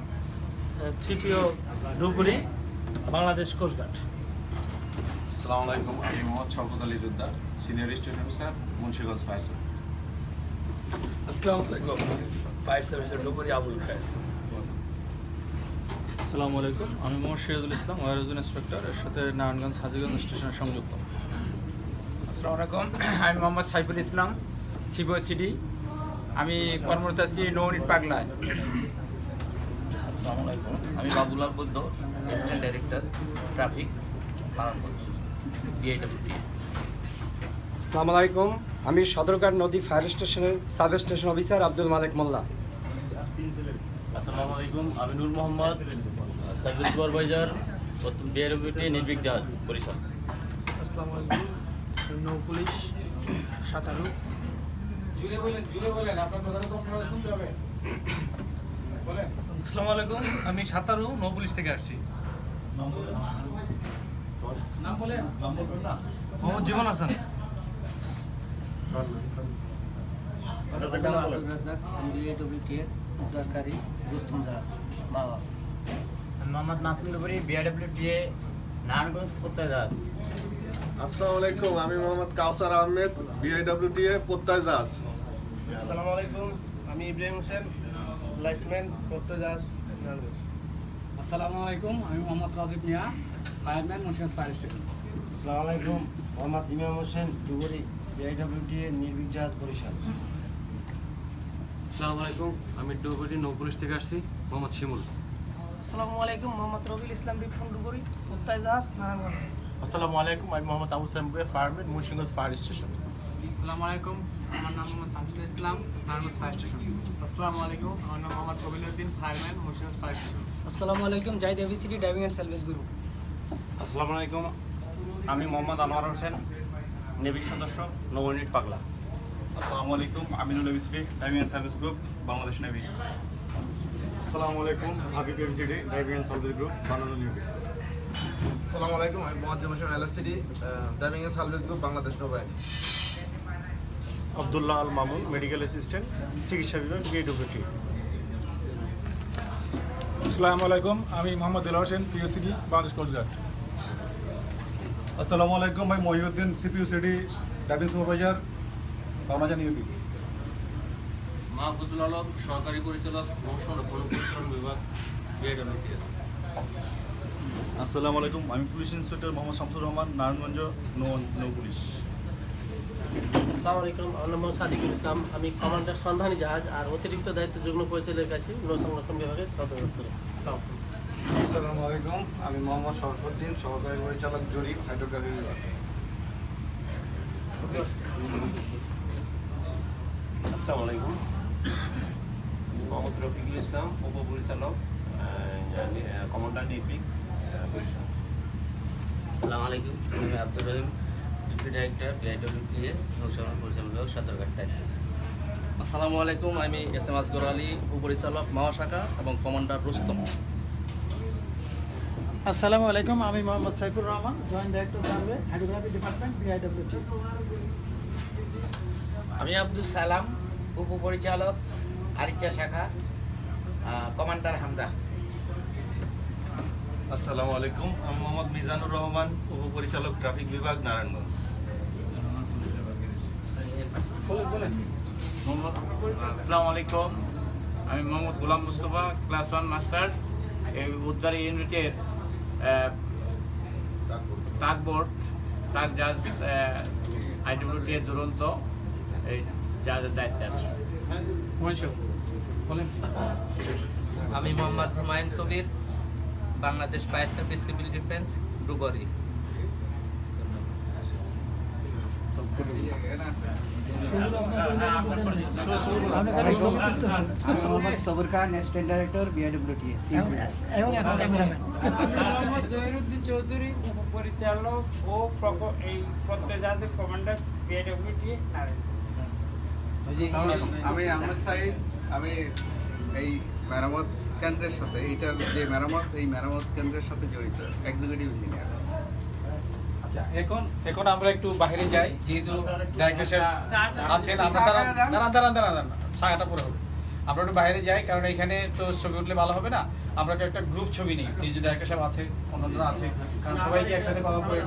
সিপিও ধুপগুড়ি, বাংলাদেশ কোস্টগার্ড। আসসালামু আলাইকুম, আমি Mohammad Shawkat Ali Juddar, senior station officer, Munshiganj fire service. আসসালামু আলাইকুম, ফায়ার সার্ভিসের ডুবুরি আবুল খায়ের। আসসালামু আলাইকুম, আমি মোহাম্মদ সিরাজুল ইসলাম, ওয়ারজন ইন্সপেক্টর, এর সাথে নারায়ণগঞ্জ হাজীগঞ্জ স্টেশনের সংযুক্ত। আসসালামু আলাইকুম, আমি মোহাম্মদ সাইফুল ইসলাম, সিবিওসিডি, আমি কর্মরত আছি নৌনিট পাগলায়। আসসালামু আলাইকুম, আমি Babulal Buddha, assistant director, traffic, Narayanganj, BIWTA. আসসালামু আলাইকুম, আমি সদরঘাট নদী ফায়ার স্টেশনের সাব স্টেশন অফিসার আব্দুল মালেক মোল্লা। আসসালামু আলাইকুম, আমি নূর মোহাম্মদ, সার্ভিস সুপারভাইজার, বিআইডব্লিউটি নির্বিঘ্ন জাহাজ, বরিশাল। আসসালামু আলাইকুম, নৌ পুলিশ, সাঁতারু। জুড়ে বলেন, আপনার কথাটা তো আপনারা শুনতে হবে। বলেন। আসসালামু আলাইকুম, আমি সাঁতারু, নৌ পুলিশ থেকে আসছি। নাম বলেন। মোহাম্মদ জীবন হাসান। উদ্ধারকারী রুস্তম জাহাজ, বাবা। মোহাম্মদ নাসিম ডুবুরি, বিআইডব্লিউটিএ, নারায়ণগঞ্জ প্রত্যয় জাহাজ। আসসালামু আলাইকুম, আমি মোহাম্মদ কাউসার আহমেদ, বিআইডব্লিউটিএ, প্রত্যয় জাহাজ। আসসালামু আলাইকুম, আমি ইব্রাহিম হোসেন, লাইসম্যান, প্রত্যয় জাহাজ, নারায়ণগঞ্জ। আসসালামু আলাইকুম, আমি মোহাম্মদ রাজীব মিয়া, ফায়ারম্যান, মুন্সিগঞ্জ ফায়ার স্টেশন। আসসালামু আলাইকুম, মোহাম্মদ ইমাম হোসেন, ডুবুরি, বিআইডব্লিউটিএ, নির্বিঘ্ন জাহাজ, বরিশাল। আসসালামু আলাইকুম, আমি ডুবুরি নৌ পুলিশ থেকে আসছি, মোহাম্মদ শিমুল। আসসালামু আলাইকুম, মোহাম্মদ রবিউল ইসলাম, রিপন ডুবুরি, প্রত্যয় জাহাজ, নারায়ণগঞ্জ। আসসালামু আলাইকুম, আমি Mohammad Abu Saim, fireman, Munshiganj fire station. আসসালামু আলাইকুম, আমার নাম মোহাম্মদ শামসুল ইসলাম, নারায়ণগঞ্জ ফায়ার স্টেশন। আসসালামু আলাইকুম, আমার নাম Mohammad Kabiluddin, fireman, Munshiganj fire station. আসসালামু আলাইকুম, Zahid AVCD driving and service group. আসসালামু আলাইকুম, আমি মোহাম্মদ আনোয়ার হোসেন, নেভির সদস্য, নৌ ইউনিট পাগলা। আসসালামু আলাইকুম, Aminul ABCD driving and service group, Bangladesh navy. আসসালামু আলাইকুম, Habib ABCD driving and service group, Bangladesh navy. আসসালামু আলাইকুম, আমি Moazzem Hossain LSCD driving and service group, Bangladesh নৌবাহিনী। আব্দুল্লাহ আল মামুন, মেডিকেল অ্যাসিস্ট্যান্ট, চিকিৎসা বিভাগ, বিএডব্লিউটি। আসসালামু আলাইকুম, আমি মোহাম্মদ দিল হোসেন, পিওসিডি, বাংলাদেশ কোস্টগার্ড। আসসালামু আলাইকুম, ভাই Mohiuddin, CPUCD driving supervisor, Bangladesh navy. Mahfuzul Alam, সহকারী পরিচালক, নৌ সংরক্ষণ ও পরিচালন বিভাগ, বিআইডব্লিউটি। আসসালামু আলাইকুম, আমি পুলিশ ইন্সপেক্টর মোহাম্মদ শামসুর রহমান, নারায়ণগঞ্জ নৌ পুলিশ। আসসালামু আলাইকুম, আমার নাম সাদিকুল ইসলাম, আমি কমান্ডার সন্ধানী জাহাজ আর অতিরিক্ত দায়িত্ব যুগ্ম পরিচালকের কাছে নৌ সংরক্ষণ বিভাগের সদর দপ্তরে। আসসালামু আলাইকুম, আমি মোহাম্মদ শরফুদ্দিন, সহকারী পরিচালক, জরিপ, হাইড্রোগ্রাফি বিভাগ। আসসালামু আলাইকুম, মোহাম্মদ রফিকুল ইসলাম, উপপরিচালক, কমান্ডার নির্বিক, বরিশাল। আসসালামু আলাইকুম, আমি Abdur Rahim, deputy director, BIWTA, নৌসেনা পরিচালন বিভাগ, সদরঘাট দায়িত্ব। আসসালামু আলাইকুম, আমি এস.এম. আসগর আলী, উপপরিচালক, মাওয়া শাখা এবং কমান্ডার রুস্তম। আসসালামু আলাইকুম, আমি Mohammad Saifur Rahman, joint director survey, hydrography department, BIWT. আমি আব্দুল সালাম, উপপরিচালক, আরিচা শাখা, কমান্ডার হামজা। আসসালামু আলাইকুম, আমি মোহাম্মদ মিজানুর রহমান, উপপরিচালক, ট্রাফিক বিভাগ, নারায়ণগঞ্জ। আসসালামু আলাইকুম, আমি মোহাম্মদ গোলাম মুস্তফা, ক্লাস 1 মাস্টার, এই উদ্ধার ইউনিটের টাগবোট, টাগ জাহাজ, আইডব্লিউটি এর দুরন্ত এই জাহাজের দায়িত্বে আছে। আমি Mohammad Humayun Kabir, Bangladesh fire service, civil defence, ডুবরি। আমি Mohammad Sabur Khan, assistant director, BIWTA এবং এখন ক্যামেরাম্যান। মোহাম্মদ জহিরুদ্দিন চৌধুরী, উপপরিচালক ও এই প্রত্যেক জাহাজের কমান্ডার, বিআইডব্লিউটি, আমি আহমেদ সাইদ, আমি এই মেরামত কেন্দ্রের সাথে, এইটার যে মেরামত, এই মেরামত কেন্দ্রের সাথে জড়িত, এক্সিকিউটিভ ইঞ্জিনিয়ার। আচ্ছা, এখন আমরা একটু বাইরে যাই, যেহেতু ডাইরেক্টর সাহেব আছেন, আমরা দাঁড়ান সাগাটা পরে হবে। আমরা একটু বাইরে যাই, কারণ এখানে তো ছবি উঠলে ভালো হবে না। আমরা একটা গ্রুপ ছবি নিই, যে ডাইরেক্টর সাহেব আছে, অন্যরা আছে, কারণ সবাইকে একসাথে কথা বলে